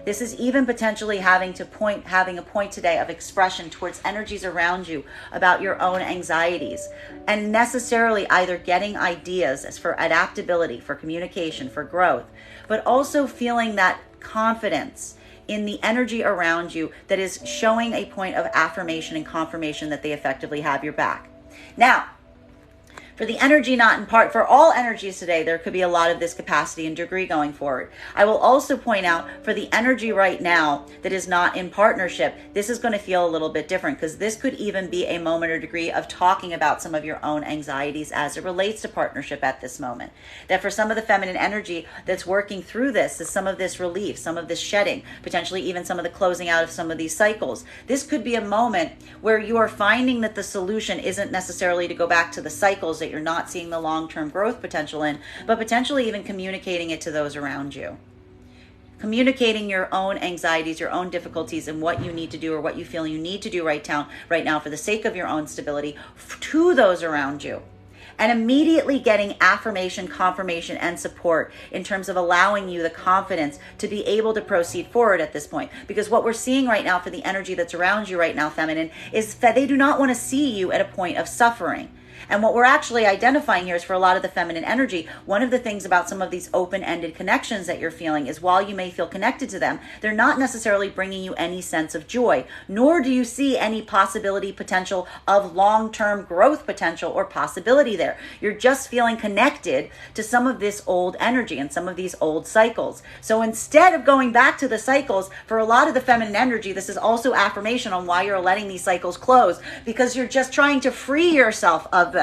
This is even potentially having a point today of expression towards energies around you about your own anxieties, and necessarily either getting ideas as for adaptability, for communication, for growth, but also feeling that confidence in the energy around you that is showing a point of affirmation and confirmation that they effectively have your back. Now, for the energy not in part, for all energies today, there could be a lot of this capacity and degree going forward. I will also point out for the energy right now that is not in partnership, this is going to feel a little bit different, because this could even be a moment or degree of talking about some of your own anxieties as it relates to partnership at this moment. That for some of the feminine energy that's working through this is some of this relief, some of this shedding, potentially even some of the closing out of some of these cycles. This could be a moment where you are finding that the solution isn't necessarily to go back to the cycles that you're not seeing the long-term growth potential in, but potentially even communicating it to those around you. Communicating your own anxieties, your own difficulties, and what you need to do or what you feel you need to do right now for the sake of your own stability to those around you. And immediately getting affirmation, confirmation, and support in terms of allowing you the confidence to be able to proceed forward at this point. Because what we're seeing right now for the energy that's around you right now, feminine, is that they do not want to see you at a point of suffering. And what we're actually identifying here is for a lot of the feminine energy, one of the things about some of these open-ended connections that you're feeling is while you may feel connected to them, they're not necessarily bringing you any sense of joy, nor do you see any possibility, potential of long-term growth potential or possibility there. You're just feeling connected to some of this old energy and some of these old cycles. So instead of going back to the cycles, for a lot of the feminine energy, this is also affirmation on why you're letting these cycles close, because you're just trying to free yourself of them.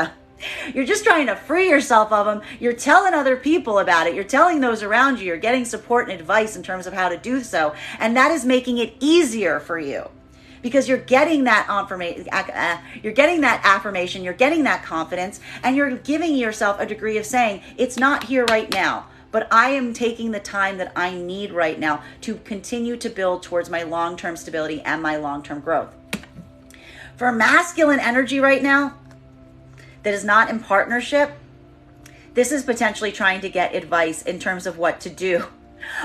You're just trying to free yourself of them. You're telling other people about it. You're telling those around you. You're getting support and advice in terms of how to do so. And that is making it easier for you because you're getting that affirmation, you're getting that confidence, and you're giving yourself a degree of saying, it's not here right now, but I am taking the time that I need right now to continue to build towards my long-term stability and my long-term growth. For masculine energy right now, that is not in partnership, this is potentially trying to get advice in terms of what to do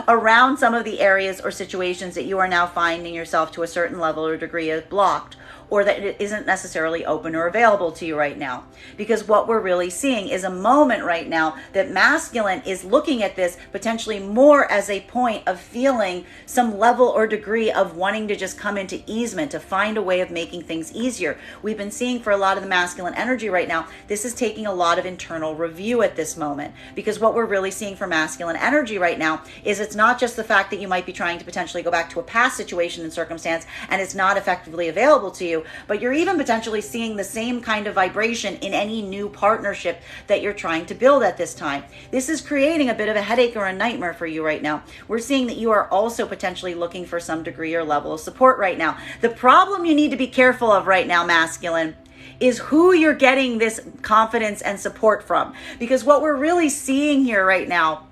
around some of the areas or situations that you are now finding yourself to a certain level or degree of blocked, or that it isn't necessarily open or available to you right now. Because what we're really seeing is a moment right now that masculine is looking at this potentially more as a point of feeling some level or degree of wanting to just come into easement, to find a way of making things easier. We've been seeing for a lot of the masculine energy right now, this is taking a lot of internal review at this moment. Because what we're really seeing for masculine energy right now is it's not just the fact that you might be trying to potentially go back to a past situation and circumstance and it's not effectively available to you, but you're even potentially seeing the same kind of vibration in any new partnership that you're trying to build at this time. This is creating a bit of a headache or a nightmare for you right now. We're seeing that you are also potentially looking for some degree or level of support right now. The problem you need to be careful of right now, masculine, is who you're getting this confidence and support from. Because what we're really seeing here right now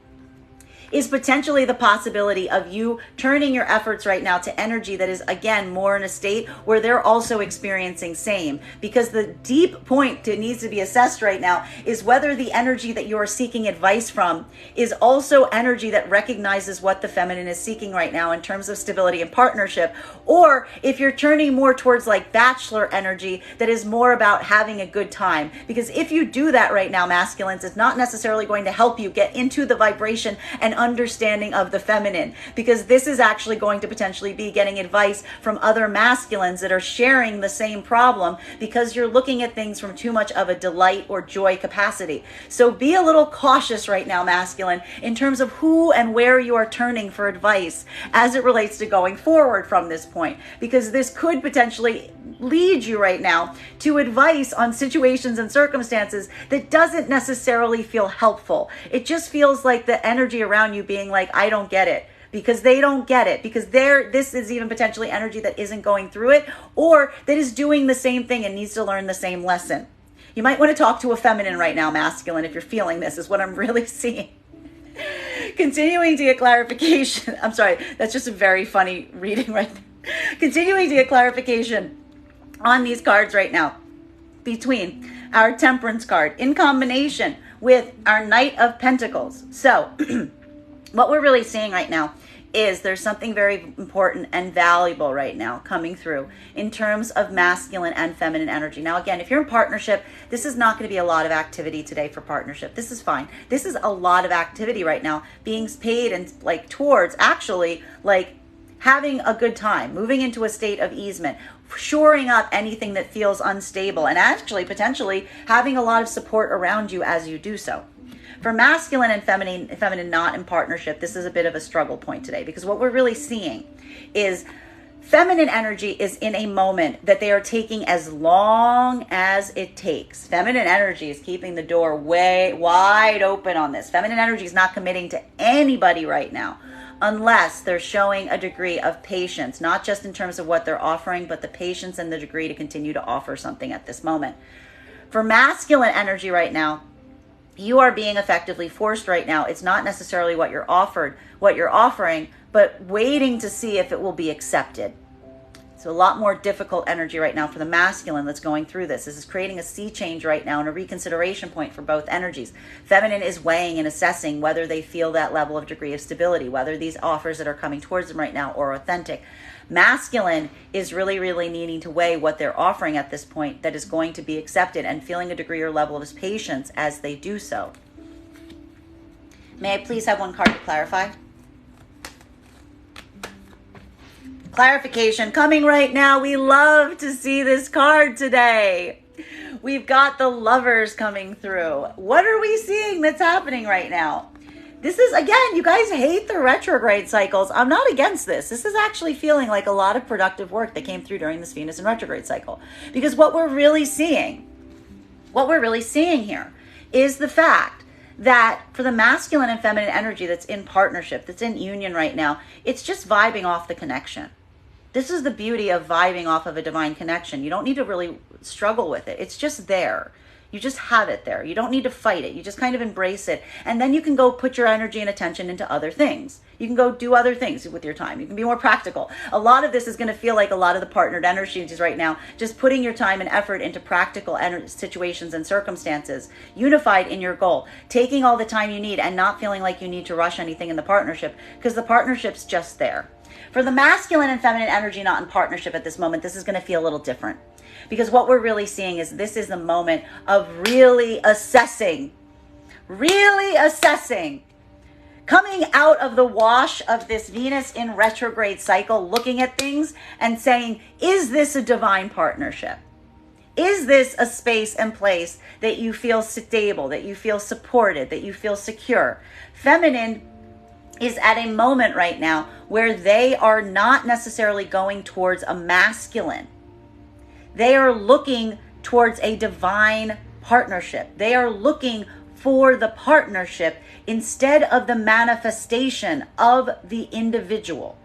is potentially the possibility of you turning your efforts right now to energy that is, again, more in a state where they're also experiencing same. Because the deep point that needs to be assessed right now is whether the energy that you are seeking advice from is also energy that recognizes what the feminine is seeking right now in terms of stability and partnership, or if you're turning more towards like bachelor energy that is more about having a good time. Because if you do that right now, masculines, it's not necessarily going to help you get into the vibration and understanding of the feminine, because this is actually going to potentially be getting advice from other masculines that are sharing the same problem, because you're looking at things from too much of a delight or joy capacity. So be a little cautious right now, masculine, in terms of who and where you are turning for advice as it relates to going forward from this point, because this could potentially lead you right now to advice on situations and circumstances that doesn't necessarily feel helpful. It just feels like the energy around you being like, I don't get it. Because they don't get it, because this is even potentially energy that isn't going through it, or that is doing the same thing and needs to learn the same lesson. You might want to talk to a feminine right now, masculine, if you're feeling this, is what I'm really seeing. Continuing to get clarification. I'm sorry, that's just a very funny reading right there. Continuing to get clarification on these cards right now between our Temperance card in combination with our Knight of Pentacles. So what we're really seeing right now is there's something very important and valuable right now coming through in terms of masculine and feminine energy. Now, again, if you're in partnership, this is not going to be a lot of activity today for partnership. This is fine. This is a lot of activity right now being paid and like towards actually like having a good time, moving into a state of easement, shoring up anything that feels unstable, and actually potentially having a lot of support around you as you do so. For masculine and feminine not in partnership, this is a bit of a struggle point today, because what we're really seeing is feminine energy is in a moment that they are taking as long as it takes. Feminine energy is keeping the door way wide open on this. Feminine energy is not committing to anybody right now unless they're showing a degree of patience, not just in terms of what they're offering, but the patience and the degree to continue to offer something at this moment. For masculine energy right now, you are being effectively forced right now. It's not necessarily what you're offering, but waiting to see if it will be accepted. It's a lot more difficult energy right now for the masculine that's going through this. This is creating a sea change right now and a reconsideration point for both energies. Feminine is weighing and assessing whether they feel that level of degree of stability, whether these offers that are coming towards them right now are authentic. Masculine is really, really needing to weigh what they're offering at this point that is going to be accepted and feeling a degree or level of patience as they do so. May I please have one card to clarify? Clarification coming right now. We love to see this card today. We've got the Lovers coming through. What are we seeing that's happening right now? This is, again, you guys hate the retrograde cycles. I'm not against this. This is actually feeling like a lot of productive work that came through during this Venus in retrograde cycle. Because what we're really seeing here is the fact that for the masculine and feminine energy that's in partnership, that's in union right now, it's just vibing off the connection. This is the beauty of vibing off of a divine connection. You don't need to really struggle with it. It's just there. You just have it there. You don't need to fight it. You just kind of embrace it. And then you can go put your energy and attention into other things. You can go do other things with your time. You can be more practical. A lot of this is going to feel like a lot of the partnered energies right now, just putting your time and effort into practical situations and circumstances, unified in your goal, taking all the time you need and not feeling like you need to rush anything in the partnership because the partnership's just there. For the masculine and feminine energy not in partnership at this moment, this is going to feel a little different. Because what we're really seeing is this is the moment of really assessing, coming out of the wash of this Venus in retrograde cycle, looking at things and saying, is this a divine partnership? Is this a space and place that you feel stable, that you feel supported, that you feel secure? Feminine is at a moment right now where they are not necessarily going towards a masculine. They are looking towards a divine partnership. They are looking for the partnership instead of the manifestation of the individual.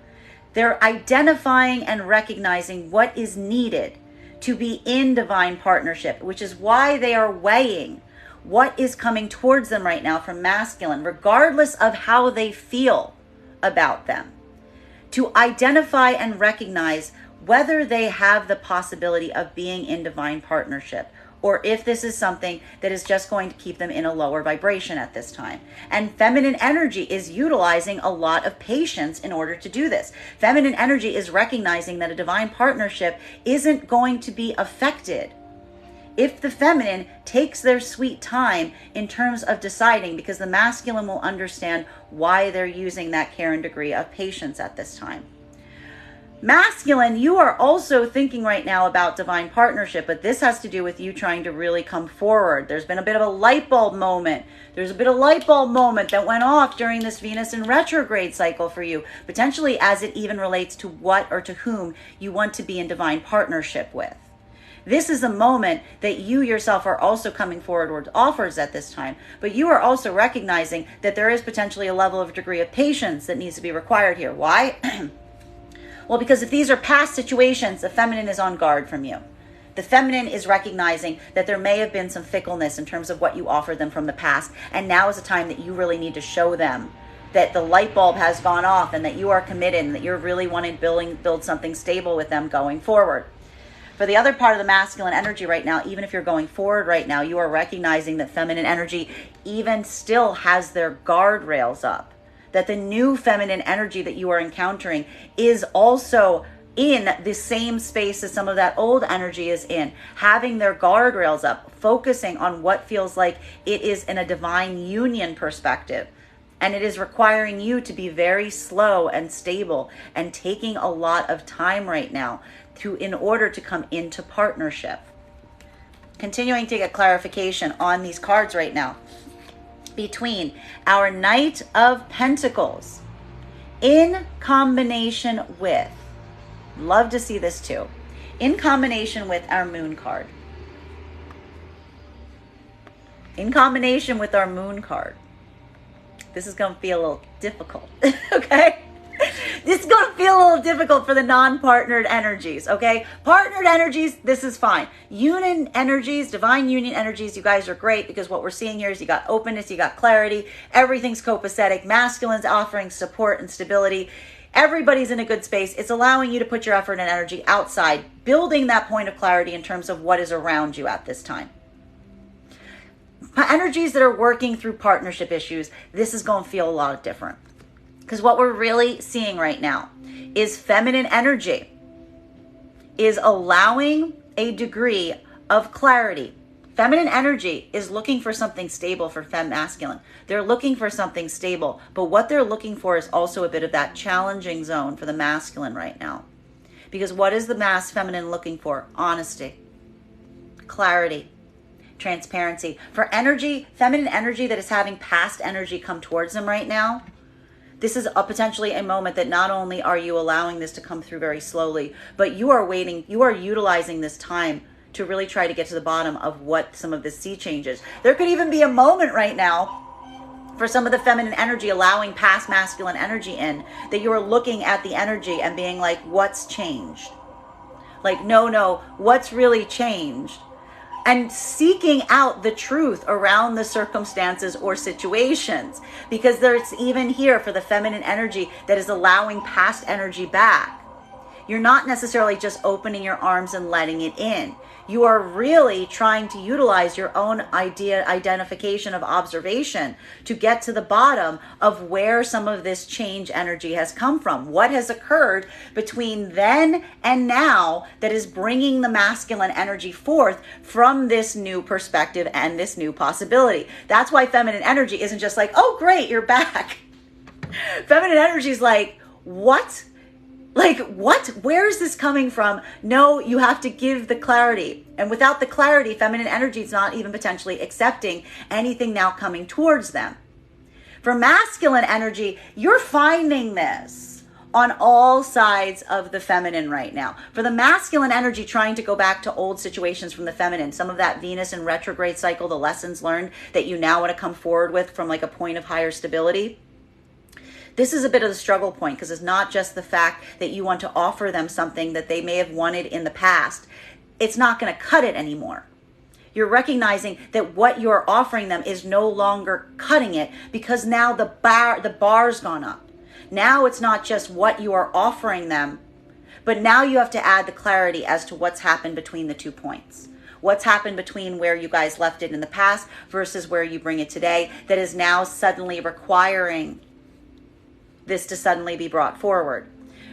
They're identifying and recognizing what is needed to be in divine partnership, which is why they are weighing what is coming towards them right now from masculine, regardless of how they feel about them, to identify and recognize whether they have the possibility of being in divine partnership, or if this is something that is just going to keep them in a lower vibration at this time. And feminine energy is utilizing a lot of patience in order to do this. Feminine energy is recognizing that a divine partnership isn't going to be affected if the feminine takes their sweet time in terms of deciding, because the masculine will understand why they're using that care and degree of patience at this time. Masculine, you are also thinking right now about divine partnership, but this has to do with you trying to really come forward. There's been a bit of a light bulb moment. There's a bit of light bulb moment that went off during this Venus in retrograde cycle for you, potentially as it even relates to what or to whom you want to be in divine partnership with. This is a moment that you yourself are also coming forward with offers at this time, but you are also recognizing that there is potentially a level of degree of patience that needs to be required here. Why? Well, because if these are past situations, the feminine is on guard from you. The feminine is recognizing that there may have been some fickleness in terms of what you offered them from the past, and now is a time that you really need to show them that the light bulb has gone off and that you are committed and that you're really wanting to build something stable with them going forward. For the other part of the masculine energy right now, even if you're going forward right now, you are recognizing that feminine energy even still has their guardrails up. That the new feminine energy that you are encountering is also in the same space as some of that old energy is in, having their guardrails up, focusing on what feels like it is in a divine union perspective. And it is requiring you to be very slow and stable and taking a lot of time right now in order to come into partnership. Continuing to get clarification on these cards right now. Between our Knight of Pentacles in combination with, love to see this too, in combination with our Moon card. In combination with our Moon card. This is going to feel a little difficult, okay? This is going to feel a little difficult for the non-partnered energies, okay? Partnered energies, this is fine. Union energies, divine union energies, you guys are great because what we're seeing here is you got openness, you got clarity, everything's copacetic, masculine's offering support and stability. Everybody's in a good space. It's allowing you to put your effort and energy outside, building that point of clarity in terms of what is around you at this time. Energies that are working through partnership issues, this is going to feel a lot different. Because what we're really seeing right now is feminine energy is allowing a degree of clarity. Feminine energy is looking for something stable for masculine. They're looking for something stable, but what they're looking for is also a bit of that challenging zone for the masculine right now. Because what is the feminine looking for? Honesty, clarity, transparency. For energy, feminine energy that is having past energy come towards them right now, this is potentially a moment that not only are you allowing this to come through very slowly, but you are utilizing this time to really try to get to the bottom of what some of the sea changes. There could even be a moment right now for some of the feminine energy allowing past masculine energy in, that you are looking at the energy and being like, what's changed? Like, no, what's really changed? And seeking out the truth around the circumstances or situations, because there's even here for the feminine energy that is allowing past energy back. You're not necessarily just opening your arms and letting it in. You are really trying to utilize your own identification of observation to get to the bottom of where some of this change energy has come from. What has occurred between then and now that is bringing the masculine energy forth from this new perspective and this new possibility. That's why feminine energy isn't just like, oh, great, you're back. Feminine energy is like, what? Like, what? Where is this coming from? No, you have to give the clarity. And without the clarity, feminine energy is not even potentially accepting anything now coming towards them. For masculine energy, you're finding this on all sides of the feminine right now. For the masculine energy trying to go back to old situations from the feminine, some of that Venus in retrograde cycle, the lessons learned that you now want to come forward with from like a point of higher stability. This is a bit of the struggle point because it's not just the fact that you want to offer them something that they may have wanted in the past. It's not going to cut it anymore. You're recognizing that what you're offering them is no longer cutting it because now the bar's gone up. Now it's not just what you are offering them, but now you have to add the clarity as to what's happened between the 2 points. What's happened between where you guys left it in the past versus where you bring it today that is now suddenly requiring this to suddenly be brought forward.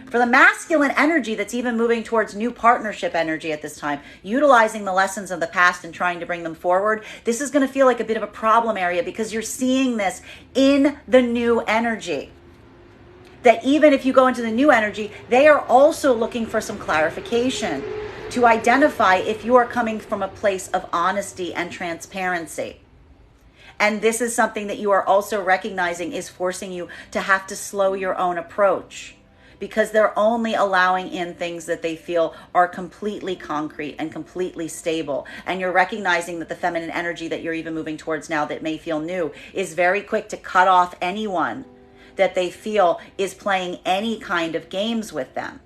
For the masculine energy that's even moving towards new partnership energy at this time, utilizing the lessons of the past and trying to bring them forward, this is going to feel like a bit of a problem area because you're seeing this in the new energy. That even if you go into the new energy, they are also looking for some clarification to identify if you are coming from a place of honesty and transparency. And this is something that you are also recognizing is forcing you to have to slow your own approach. because they're only allowing in things that they feel are completely concrete and completely stable. And you're recognizing that the feminine energy that you're even moving towards now that may feel new is very quick to cut off anyone that they feel is playing any kind of games with them.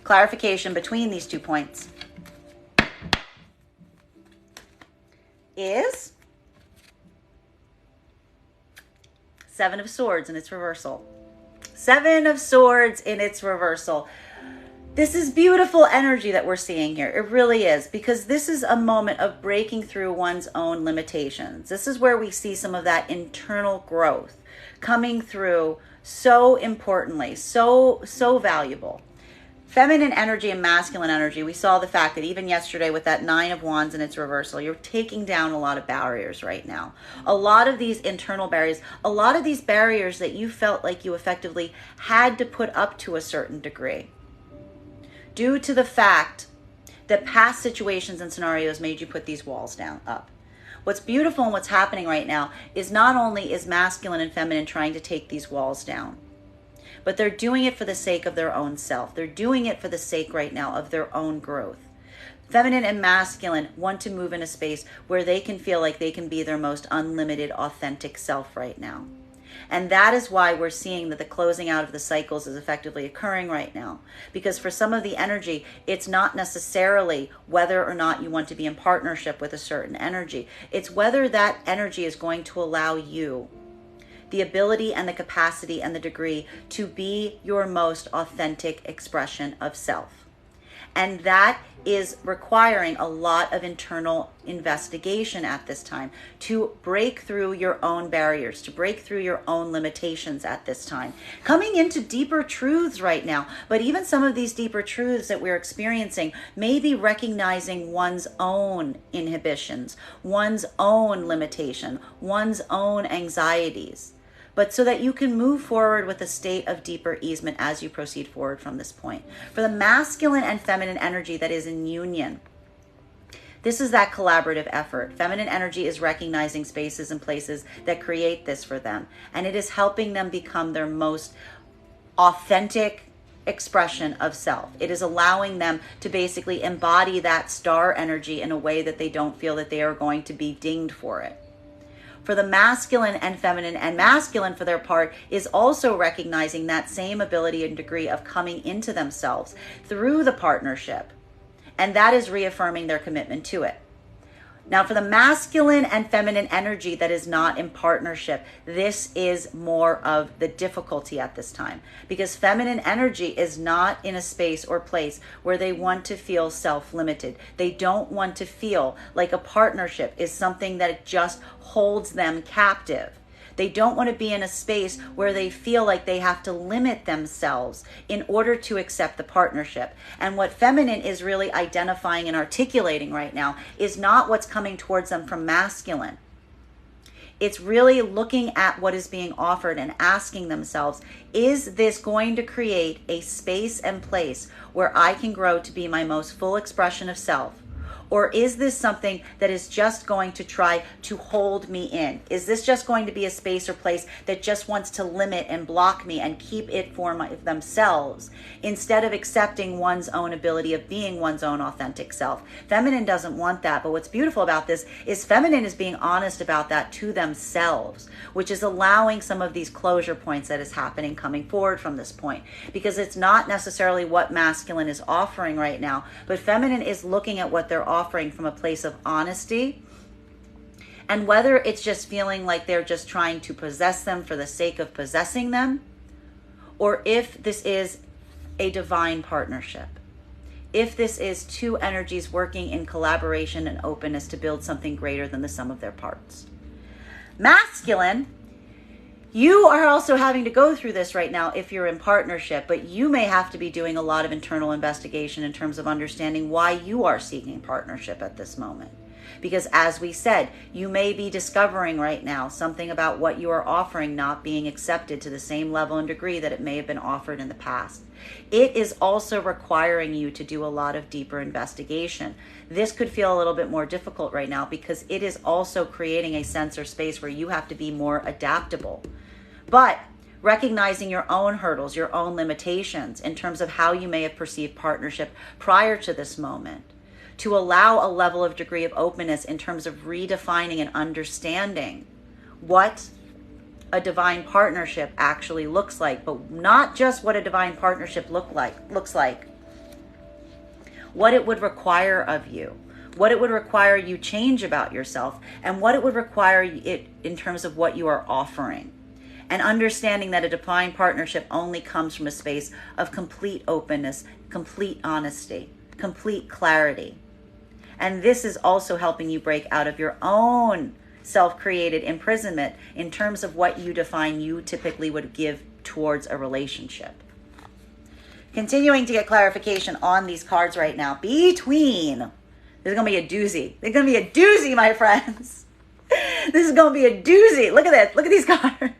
Clarification between these 2 points is Seven of Swords in its reversal. Seven of Swords in its reversal. This is beautiful energy that we're seeing here. It really is, because this is a moment of breaking through one's own limitations. This is where we see some of that internal growth coming through so importantly, so valuable. Feminine energy and masculine energy, we saw the fact that even yesterday with that Nine of Wands in its reversal, you're taking down a lot of barriers right now. A lot of these internal barriers, a lot of these barriers that you felt like you effectively had to put up to a certain degree, due to the fact that past situations and scenarios made you put these walls down up. What's beautiful and what's happening right now is not only is masculine and feminine trying to take these walls down, but they're doing it for the sake of their own self. They're doing it for the sake right now of their own growth. Feminine and masculine want to move in a space where they can feel like they can be their most unlimited, authentic self right now. And that is why we're seeing that the closing out of the cycles is effectively occurring right now. Because for some of the energy, it's not necessarily whether or not you want to be in partnership with a certain energy. It's whether that energy is going to allow you the ability and the capacity and the degree to be your most authentic expression of self. And that is requiring a lot of internal investigation at this time to break through your own barriers, to break through your own limitations at this time. Coming into deeper truths right now, but even some of these deeper truths that we're experiencing may be recognizing one's own inhibitions, one's own limitation, one's own anxieties. But so that you can move forward with a state of deeper easement as you proceed forward from this point. For the masculine and feminine energy that is in union, this is that collaborative effort. Feminine energy is recognizing spaces and places that create this for them. And it is helping them become their most authentic expression of self. It is allowing them to basically embody that star energy in a way that they don't feel that they are going to be dinged for it. For the masculine and feminine, and masculine for their part is also recognizing that same ability and degree of coming into themselves through the partnership. And that is reaffirming their commitment to it. Now, for the masculine and feminine energy that is not in partnership, this is more of the difficulty at this time, because feminine energy is not in a space or place where they want to feel self-limited. They don't want to feel like a partnership is something that just holds them captive. They don't want to be in a space where they feel like they have to limit themselves in order to accept the partnership. And what feminine is really identifying and articulating right now is not what's coming towards them from masculine. It's really looking at what is being offered and asking themselves, is this going to create a space and place where I can grow to be my most full expression of self? Or is this something that is just going to try to hold me in? Is this just going to be a space or place that just wants to limit and block me and keep it for themselves instead of accepting one's own ability of being one's own authentic self? Feminine doesn't want that, but what's beautiful about this is feminine is being honest about that to themselves, which is allowing some of these closure points that is happening coming forward from this point, because it's not necessarily what masculine is offering right now, but feminine is looking at what they're offering from a place of honesty, and whether it's just feeling like they're just trying to possess them for the sake of possessing them, or if this is a divine partnership, if this is two energies working in collaboration and openness to build something greater than the sum of their parts. Masculine, you are also having to go through this right now if you're in partnership, but you may have to be doing a lot of internal investigation in terms of understanding why you are seeking partnership at this moment. Because as we said, you may be discovering right now something about what you are offering not being accepted to the same level and degree that it may have been offered in the past. It is also requiring you to do a lot of deeper investigation. This could feel a little bit more difficult right now because it is also creating a sense or space where you have to be more adaptable. But recognizing your own hurdles, your own limitations in terms of how you may have perceived partnership prior to this moment, to allow a level of degree of openness in terms of redefining and understanding what a divine partnership actually looks like, but not just what a divine partnership looks like, what it would require of you, what it would require you change about yourself, and what it would require it in terms of what you are offering. And understanding that a divine partnership only comes from a space of complete openness, complete honesty, complete clarity. And this is also helping you break out of your own self-created imprisonment in terms of what you define you typically would give towards a relationship. Continuing to get clarification on these cards right now. Between. This is going to be a doozy. It's going to be a doozy, my friends. This is going to be a doozy. Look at this. Look at these cards.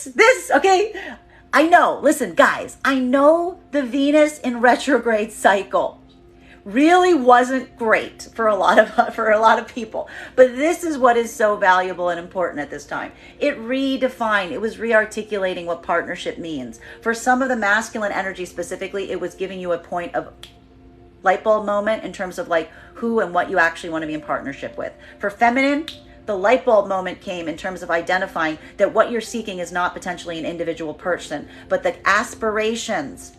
This, okay. I know, listen, guys, I know the Venus in retrograde cycle really wasn't great for a lot of people, but this is what is so valuable and important at this time. It redefined, it was re-articulating what partnership means. For some of the masculine energy specifically, it was giving you a point of light bulb moment in terms of like who and what you actually want to be in partnership with. For feminine, the light bulb moment came in terms of identifying that what you're seeking is not potentially an individual person, but the aspirations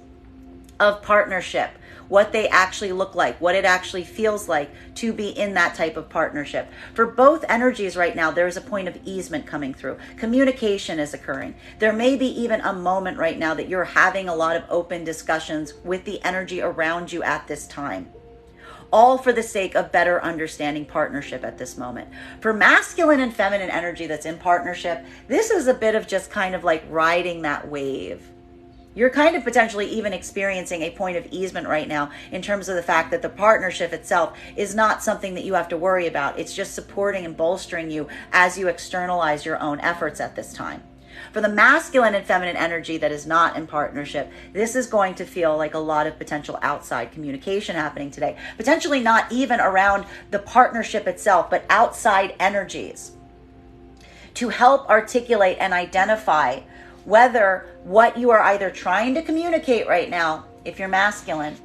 of partnership, what they actually look like, what it actually feels like to be in that type of partnership. For both energies right now, there is a point of easement coming through. Communication is occurring. There may be even a moment right now that you're having a lot of open discussions with the energy around you at this time. All for the sake of better understanding partnership at this moment. For masculine and feminine energy that's in partnership, this is a bit of just kind of like riding that wave. You're kind of potentially even experiencing a point of easement right now in terms of the fact that the partnership itself is not something that you have to worry about. It's just supporting and bolstering you as you externalize your own efforts at this time. For the masculine and feminine energy that is not in partnership, this is going to feel like a lot of potential outside communication happening today. Potentially not even around the partnership itself, but outside energies to help articulate and identify whether what you are either trying to communicate right now, if you're masculine,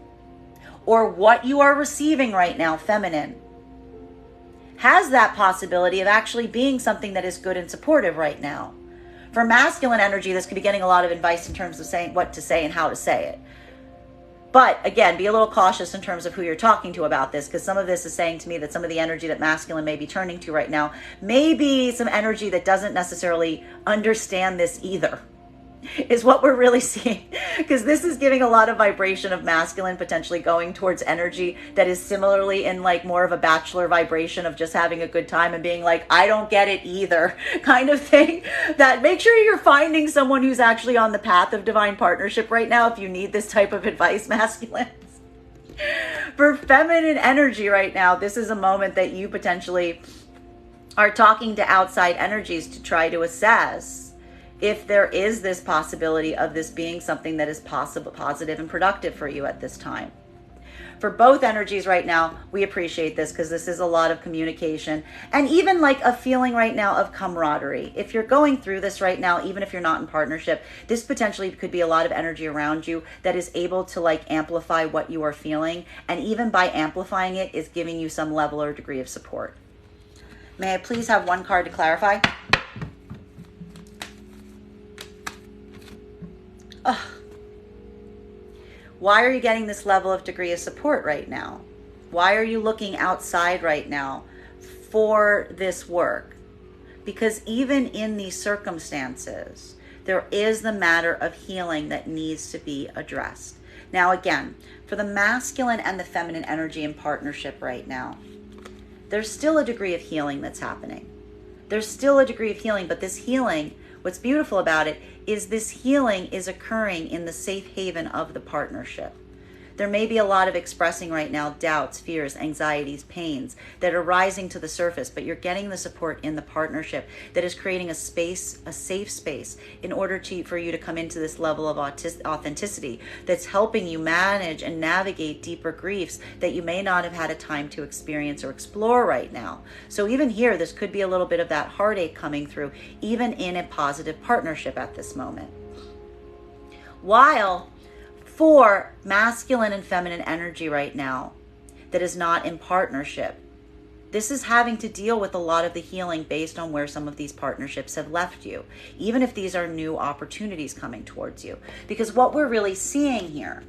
or what you are receiving right now, feminine, has that possibility of actually being something that is good and supportive right now. For masculine energy, this could be getting a lot of advice in terms of saying what to say and how to say it. But again, be a little cautious in terms of who you're talking to about this, because some of this is saying to me that some of the energy that masculine may be turning to right now may be some energy that doesn't necessarily understand this either, is what we're really seeing. Because this is giving a lot of vibration of masculine potentially going towards energy that is similarly in like more of a bachelor vibration of just having a good time and being like, I don't get it either kind of thing. That make sure you're finding someone who's actually on the path of divine partnership right now if you need this type of advice, masculines. For feminine energy right now, this is a moment that you potentially are talking to outside energies to try to assess if there is this possibility of this being something that is positive and productive for you at this time. For both energies right now, we appreciate this because this is a lot of communication and even like a feeling right now of camaraderie. If you're going through this right now, even if you're not in partnership, this potentially could be a lot of energy around you that is able to like amplify what you are feeling. And even by amplifying it is giving you some level or degree of support. May I please have one card to clarify? Ugh. Why are you getting this level of degree of support right now? Why are you looking outside right now for this work? Because even in these circumstances, there is the matter of healing that needs to be addressed. Now, again, for the masculine and the feminine energy in partnership right now, there's still a degree of healing that's happening. There's still a degree of healing, but this healing, what's beautiful about it is this healing is occurring in the safe haven of the partnership. There may be a lot of expressing right now doubts, fears, anxieties, pains that are rising to the surface, but you're getting the support in the partnership that is creating a space, a safe space, in order for you to come into this level of authenticity that's helping you manage and navigate deeper griefs that you may not have had a time to experience or explore right now. So even here, this could be a little bit of that heartache coming through, even in a positive partnership at this moment. While for masculine and feminine energy right now that is not in partnership, this is having to deal with a lot of the healing based on where some of these partnerships have left you, even if these are new opportunities coming towards you. Because what we're really seeing here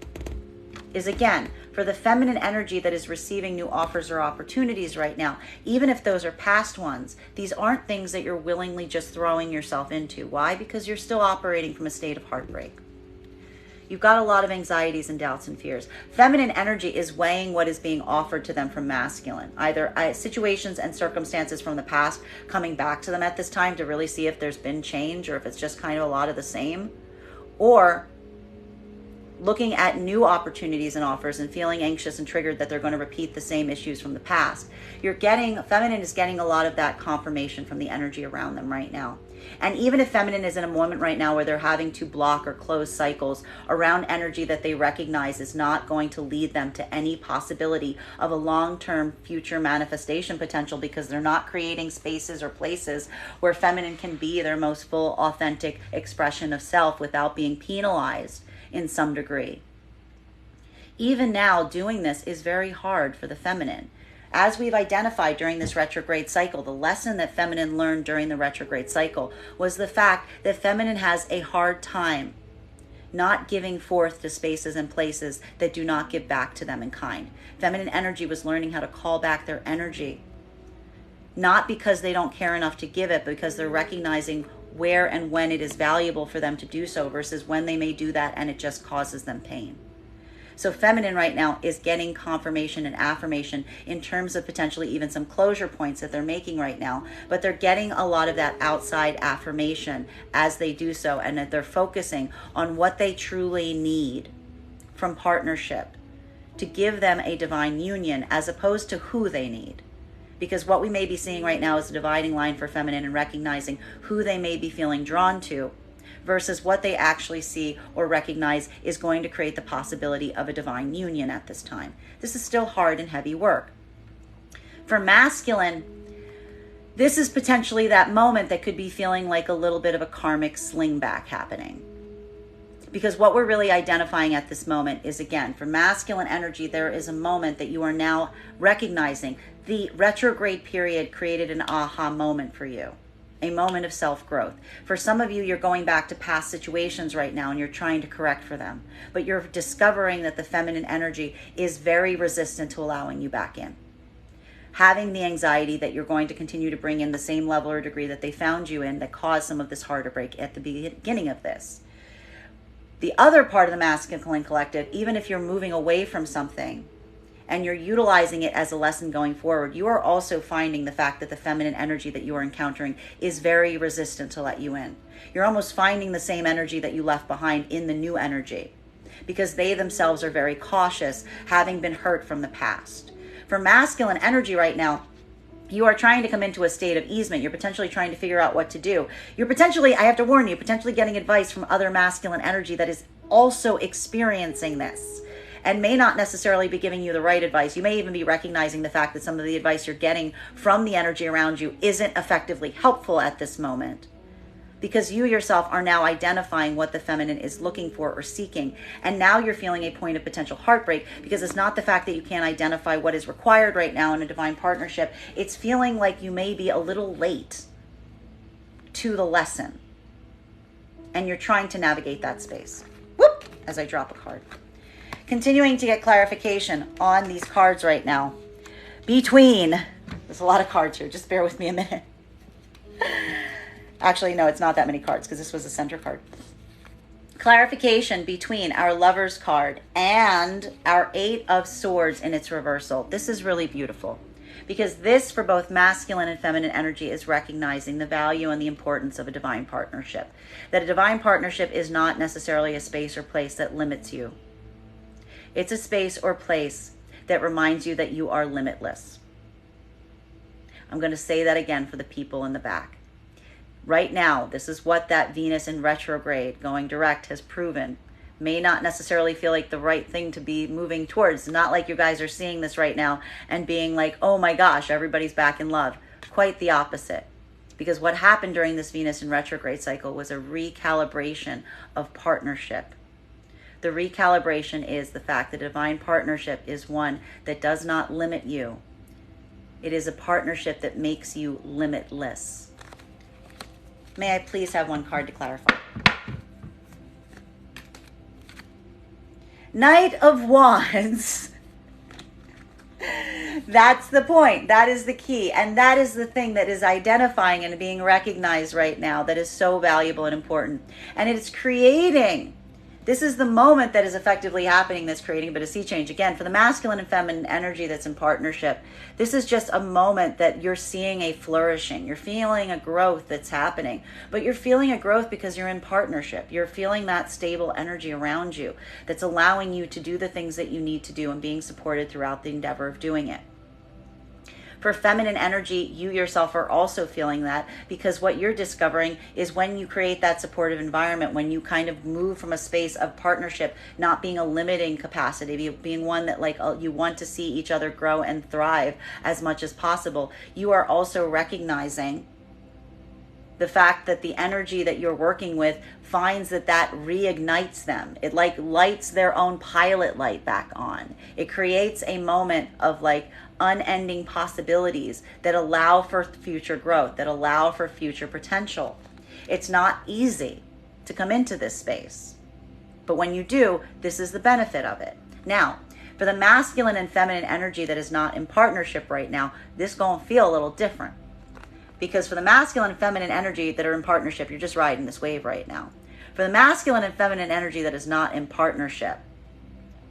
is, again, for the feminine energy that is receiving new offers or opportunities right now, even if those are past ones, these aren't things that you're willingly just throwing yourself into. Why? Because you're still operating from a state of heartbreak. You've got a lot of anxieties and doubts and fears. Feminine energy is weighing what is being offered to them from masculine, either situations and circumstances from the past coming back to them at this time to really see if there's been change or if it's just kind of a lot of the same, or looking at new opportunities and offers and feeling anxious and triggered that they're going to repeat the same issues from the past. Feminine is getting a lot of that confirmation from the energy around them right now. And even if feminine is in a moment right now where they're having to block or close cycles around energy that they recognize is not going to lead them to any possibility of a long-term future manifestation potential, because they're not creating spaces or places where feminine can be their most full, authentic expression of self without being penalized in some degree. Even now, doing this is very hard for the feminine. As we've identified during this retrograde cycle, the lesson that feminine learned during the retrograde cycle was the fact that feminine has a hard time not giving forth to spaces and places that do not give back to them in kind. Feminine energy was learning how to call back their energy, not because they don't care enough to give it, but because they're recognizing where and when it is valuable for them to do so versus when they may do that and it just causes them pain. So feminine right now is getting confirmation and affirmation in terms of potentially even some closure points that they're making right now, but they're getting a lot of that outside affirmation as they do so, and that they're focusing on what they truly need from partnership to give them a divine union as opposed to who they need. Because what we may be seeing right now is a dividing line for feminine and recognizing who they may be feeling drawn to versus what they actually see or recognize is going to create the possibility of a divine union at this time. This is still hard and heavy work. For masculine, this is potentially that moment that could be feeling like a little bit of a karmic slingback happening. Because what we're really identifying at this moment is, again, for masculine energy, there is a moment that you are now recognizing the retrograde period created an aha moment for you. A moment of self-growth. For some of you, you're going back to past situations right now and you're trying to correct for them. But you're discovering that the feminine energy is very resistant to allowing you back in. Having the anxiety that you're going to continue to bring in the same level or degree that they found you in that caused some of this heartbreak at the beginning of this. The other part of the masculine collective, even if you're moving away from something and you're utilizing it as a lesson going forward, you are also finding the fact that the feminine energy that you are encountering is very resistant to let you in. You're almost finding the same energy that you left behind in the new energy because they themselves are very cautious, having been hurt from the past. For masculine energy right now, you are trying to come into a state of easement. You're potentially trying to figure out what to do. You're potentially, I have to warn you, potentially getting advice from other masculine energy that is also experiencing this and may not necessarily be giving you the right advice. You may even be recognizing the fact that some of the advice you're getting from the energy around you isn't effectively helpful at this moment, because you yourself are now identifying what the feminine is looking for or seeking. And now you're feeling a point of potential heartbreak because it's not the fact that you can't identify what is required right now in a divine partnership. It's feeling like you may be a little late to the lesson. And you're trying to navigate that space. Whoop! As I drop a card. Continuing to get clarification on these cards right now. There's a lot of cards here. Just bear with me a minute. Actually, no, it's not that many cards because this was a center card. Clarification between our Lovers card and our Eight of Swords in its reversal. This is really beautiful because this, for both masculine and feminine energy, is recognizing the value and the importance of a divine partnership. That a divine partnership is not necessarily a space or place that limits you. It's a space or place that reminds you that you are limitless. I'm going to say that again for the people in the back. Right now, this is what that Venus in retrograde going direct has proven. May not necessarily feel like the right thing to be moving towards. Not like you guys are seeing this right now and being like, oh my gosh, everybody's back in love. Quite the opposite. Because what happened during this Venus in retrograde cycle was a recalibration of partnership. The recalibration is the fact that divine partnership is one that does not limit you. It is a partnership that makes you limitless. May I please have one card to clarify? Knight of Wands. That's the point. That is the key. And that is the thing that is identifying and being recognized right now that is so valuable and important. And it's creating. This is the moment that is effectively happening that's creating a bit of sea change. Again, for the masculine and feminine energy that's in partnership, this is just a moment that you're seeing a flourishing. You're feeling a growth that's happening. But you're feeling a growth because you're in partnership. You're feeling that stable energy around you that's allowing you to do the things that you need to do and being supported throughout the endeavor of doing it. For feminine energy, you yourself are also feeling that, because what you're discovering is when you create that supportive environment, when you kind of move from a space of partnership, not being a limiting capacity, being one that like you want to see each other grow and thrive as much as possible, you are also recognizing the fact that the energy that you're working with finds that reignites them. It like lights their own pilot light back on. It creates a moment of like unending possibilities that allow for future growth, that allow for future potential. It's not easy to come into this space, but when you do, this is the benefit of it. Now, for the masculine and feminine energy that is not in partnership right now, this gonna feel a little different. Because for the masculine and feminine energy that are in partnership, you're just riding this wave right now. For the masculine and feminine energy that is not in partnership,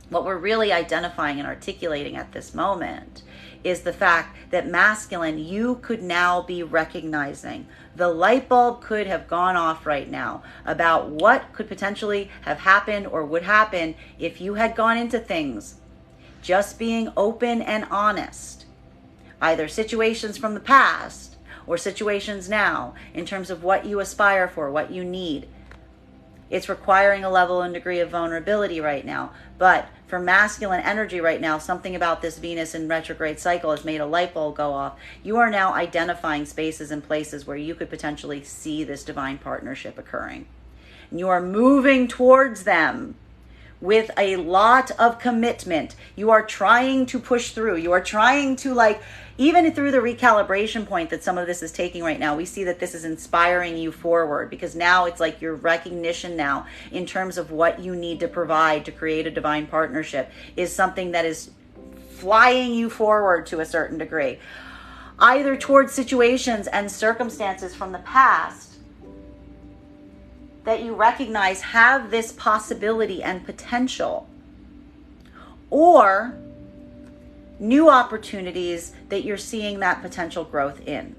what we're really identifying and articulating at this moment is the fact that masculine, you could now be recognizing the light bulb could have gone off right now about what could potentially have happened or would happen if you had gone into things just being open and honest, either situations from the past or situations now in terms of what you aspire for, what you need. It's requiring a level and degree of vulnerability right now. But for masculine energy right now, something about this Venus in retrograde cycle has made a light bulb go off. You are now identifying spaces and places where you could potentially see this divine partnership occurring. And you are moving towards them with a lot of commitment. You are trying to push through. You are trying to even through the recalibration point that some of this is taking right now, we see that this is inspiring you forward, because now it's like your recognition now in terms of what you need to provide to create a divine partnership is something that is flying you forward to a certain degree, either towards situations and circumstances from the past that you recognize have this possibility and potential, or new opportunities that you're seeing that potential growth in.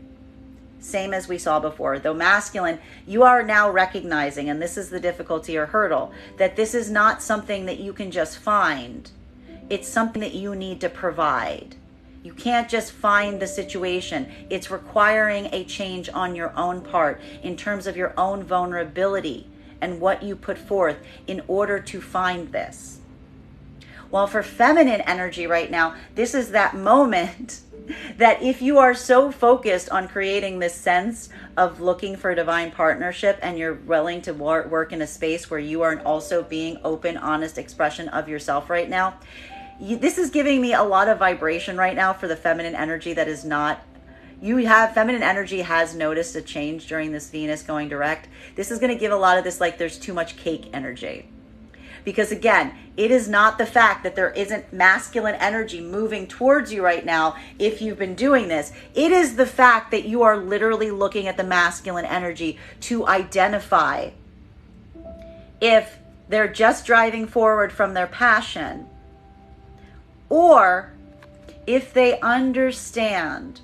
Same as we saw before. Though masculine, you are now recognizing, and this is the difficulty or hurdle, that this is not something that you can just find. It's something that you need to provide. You can't just find the situation. It's requiring a change on your own part in terms of your own vulnerability and what you put forth in order to find this. While for feminine energy right now, this is that moment that if you are so focused on creating this sense of looking for divine partnership and you're willing to work in a space where you are also being open, honest expression of yourself right now, this is giving me a lot of vibration right now for the feminine energy that is not. Feminine energy has noticed a change during this Venus going direct. This is going to give a lot of this there's too much cake energy. Because again, it is not the fact that there isn't masculine energy moving towards you right now if you've been doing this. It is the fact that you are literally looking at the masculine energy to identify if they're just driving forward from their passion, or if they understand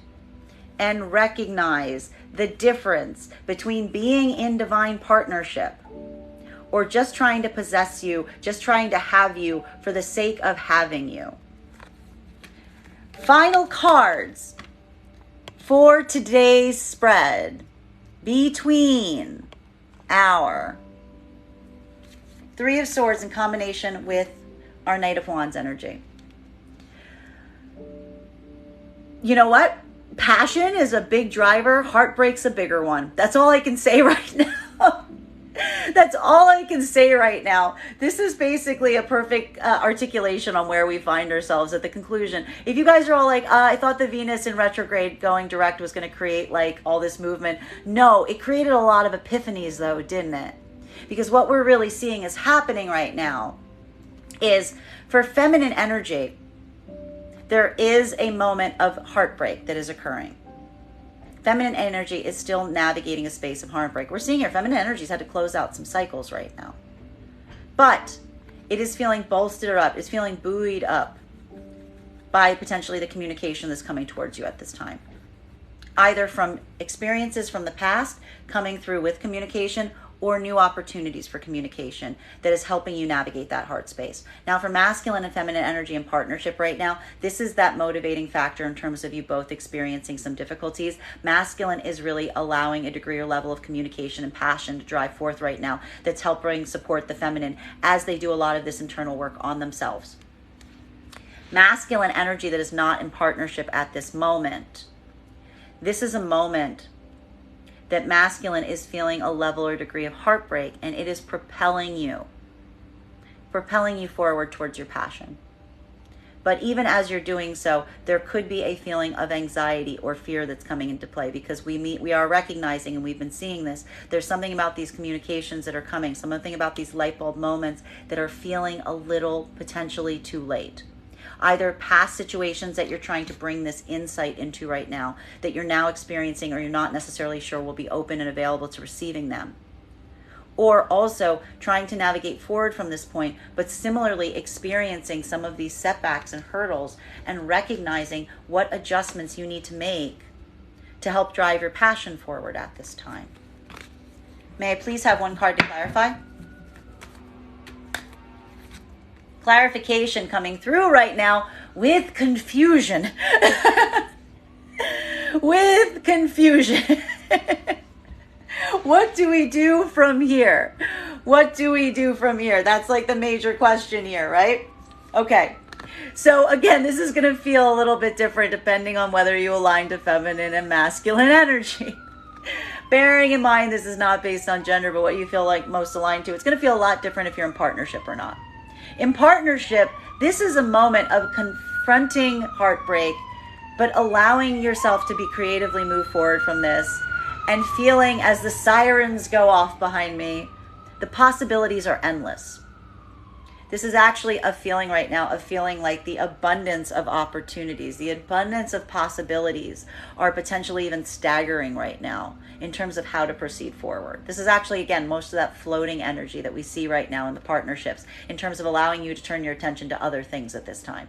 and recognize the difference between being in divine partnership or just trying to possess you, just trying to have you for the sake of having you. Final cards for today's spread between our Three of Swords in combination with our Knight of Wands energy. You know what? Passion is a big driver. Heartbreak's a bigger one. That's all I can say right now. That's all I can say right now. This is basically a perfect articulation on where we find ourselves at the conclusion. If you guys are all like, I thought the Venus in retrograde going direct was going to create like all this movement. No, it created a lot of epiphanies though, didn't it? Because what we're really seeing is happening right now is for feminine energy, there is a moment of heartbreak that is occurring. Feminine energy is still navigating a space of heartbreak. We're seeing here, feminine energy's had to close out some cycles right now. But it is feeling bolstered up, it's feeling buoyed up by potentially the communication that's coming towards you at this time. Either from experiences from the past coming through with communication, or new opportunities for communication that is helping you navigate that heart space. Now for masculine and feminine energy in partnership right now, this is that motivating factor in terms of you both experiencing some difficulties. Masculine is really allowing a degree or level of communication and passion to drive forth right now that's helping support the feminine as they do a lot of this internal work on themselves. Masculine energy that is not in partnership at this moment, this is a moment that masculine is feeling a level or degree of heartbreak, and it is propelling you forward towards your passion. But even as you're doing so, there could be a feeling of anxiety or fear that's coming into play, because we are recognizing, and we've been seeing this, there's something about these communications that are coming, something about these light bulb moments that are feeling a little potentially too late. Either past situations that you're trying to bring this insight into right now that you're now experiencing, or you're not necessarily sure will be open and available to receiving them. Or also trying to navigate forward from this point, but similarly experiencing some of these setbacks and hurdles and recognizing what adjustments you need to make to help drive your passion forward at this time. May I please have one card to clarify? Clarification coming through right now with confusion. With confusion. What do we do from here? What do we do from here? That's like the major question here, right? Okay. So again, this is going to feel a little bit different depending on whether you align to feminine and masculine energy. Bearing in mind, this is not based on gender, but what you feel like most aligned to. It's going to feel a lot different if you're in partnership or not. In partnership, this is a moment of confronting heartbreak, but allowing yourself to be creatively move forward from this and feeling, as the sirens go off behind me, the possibilities are endless. This is actually a feeling right now of feeling like the abundance of opportunities, the abundance of possibilities are potentially even staggering right now in terms of how to proceed forward. This is actually, again, most of that floating energy that we see right now in the partnerships in terms of allowing you to turn your attention to other things at this time.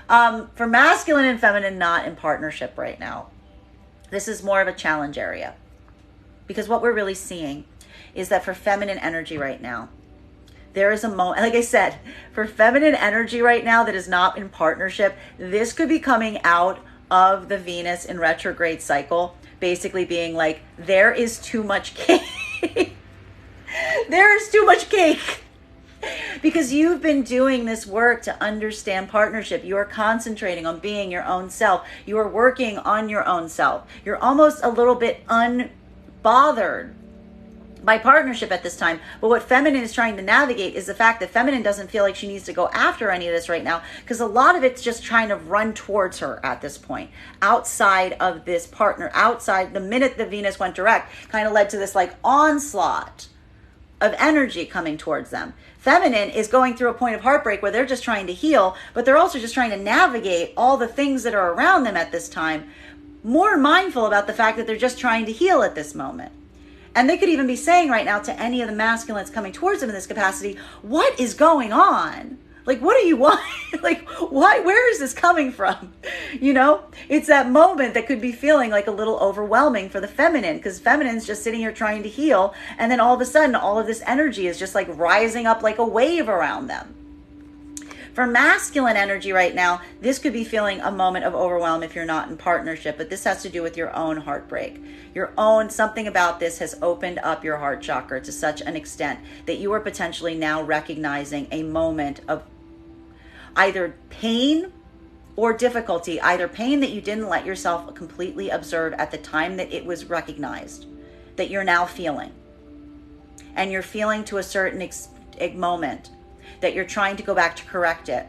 For masculine and feminine not in partnership right now, this is more of a challenge area, because what we're really seeing is that for feminine energy right now, there is a moment, like I said, for feminine energy right now that is not in partnership, this could be coming out of the Venus in retrograde cycle, basically being like, there is too much cake. There is too much cake. Because you've been doing this work to understand partnership. You are concentrating on being your own self. You are working on your own self. You're almost a little bit unbothered by partnership at this time. But what feminine is trying to navigate is the fact that feminine doesn't feel like she needs to go after any of this right now, because a lot of it's just trying to run towards her at this point, outside of this partner, outside. The minute the Venus went direct kind of led to this like onslaught of energy coming towards them. Feminine is going through a point of heartbreak where they're just trying to heal, but they're also just trying to navigate all the things that are around them at this time, more mindful about the fact that they're just trying to heal at this moment. And they could even be saying right now to any of the masculines coming towards them in this capacity, what is going on? Like, what do you want? Like, why, where is this coming from? You know, it's that moment that could be feeling like a little overwhelming for the feminine, because feminine's just sitting here trying to heal. And then all of a sudden, all of this energy is just like rising up like a wave around them. For masculine energy right now, this could be feeling a moment of overwhelm if you're not in partnership, but this has to do with your own heartbreak. Your own, something about this has opened up your heart chakra to such an extent that you are potentially now recognizing a moment of either pain or difficulty, either pain that you didn't let yourself completely observe at the time that it was recognized, that you're now feeling. And you're feeling to a certain moment that you're trying to go back to correct it.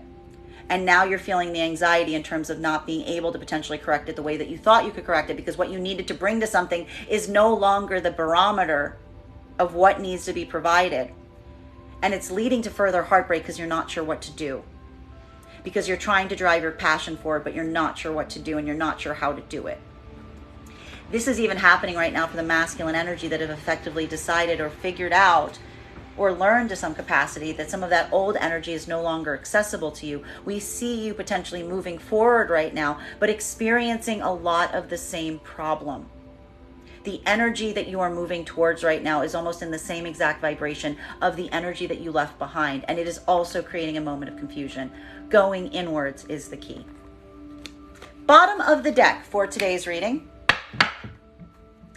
And now you're feeling the anxiety in terms of not being able to potentially correct it the way that you thought you could correct it, because what you needed to bring to something is no longer the barometer of what needs to be provided. And it's leading to further heartbreak because you're not sure what to do. Because you're trying to drive your passion forward, but you're not sure what to do and you're not sure how to do it. This is even happening right now for the masculine energy that have effectively decided or figured out or learned to some capacity that some of that old energy is no longer accessible to you. We see you potentially moving forward right now, but experiencing a lot of the same problem. The energy that you are moving towards right now is almost in the same exact vibration of the energy that you left behind, and it is also creating a moment of confusion. Going inwards is the key. Bottom of the deck for today's reading.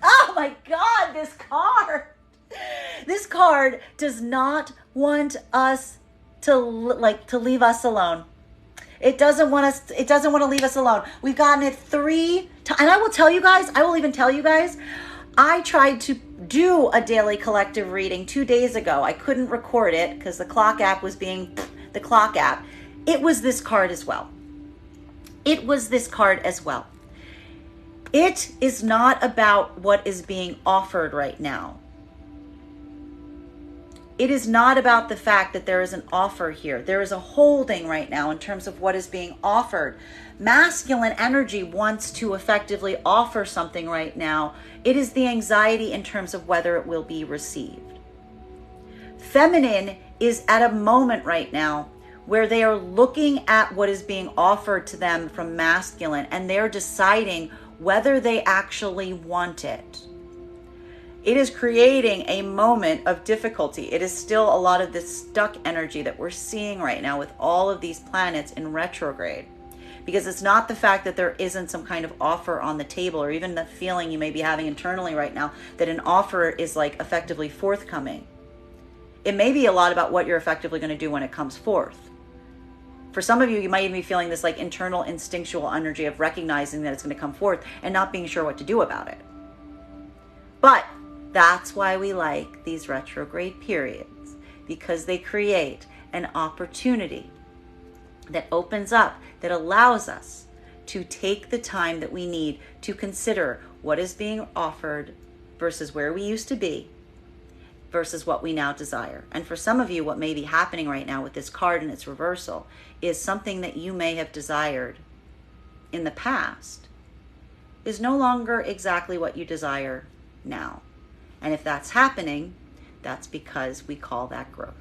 Oh my God, this card! This card does not want us to leave us alone. It doesn't want to leave us alone. We've gotten it 3 times. And I will tell you guys, I tried to do a daily collective reading 2 days ago. I couldn't record it because the clock app was being the clock app. It was this card as well. It is not about what is being offered right now. It is not about the fact that there is an offer here. There is a holding right now in terms of what is being offered. Masculine energy wants to effectively offer something right now. It is the anxiety in terms of whether it will be received. Feminine is at a moment right now where they are looking at what is being offered to them from masculine, and they're deciding whether they actually want it. It is creating a moment of difficulty. It is still a lot of this stuck energy that we're seeing right now with all of these planets in retrograde. Because it's not the fact that there isn't some kind of offer on the table, or even the feeling you may be having internally right now that an offer is like effectively forthcoming. It may be a lot about what you're effectively going to do when it comes forth. For some of you, you might even be feeling this like internal instinctual energy of recognizing that it's going to come forth and not being sure what to do about it. But that's why we like these retrograde periods, because they create an opportunity that opens up, that allows us to take the time that we need to consider what is being offered versus where we used to be versus what we now desire. And for some of you, what may be happening right now with this card and its reversal is something that you may have desired in the past is no longer exactly what you desire now. And if that's happening, that's because we call that growth.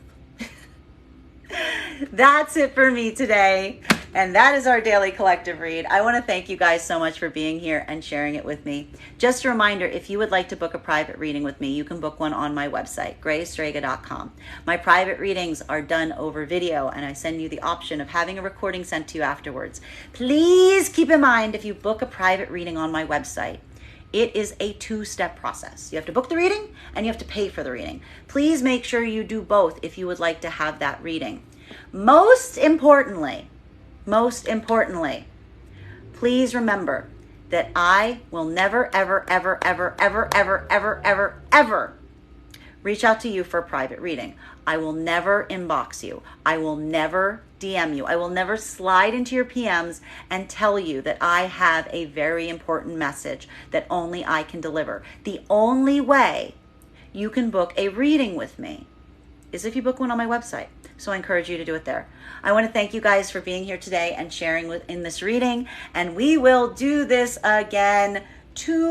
That's it for me today. And that is our daily collective read. I want to thank you guys so much for being here and sharing it with me. Just a reminder, if you would like to book a private reading with me, you can book one on my website, graystrega.com. My private readings are done over video, and I send you the option of having a recording sent to you afterwards. Please keep in mind, if you book a private reading on my website, it is a 2-step process. You have to book the reading and you have to pay for the reading. Please make sure you do both if you would like to have that reading. Most importantly, please remember that I will never, ever, ever, ever, ever, ever, ever, ever, ever reach out to you for a private reading. I will never inbox you. I will never DM you. I will never slide into your PMs and tell you that I have a very important message that only I can deliver. The only way you can book a reading with me is if you book one on my website. So I encourage you to do it there. I want to thank you guys for being here today and sharing in this reading. And we will do this again tomorrow.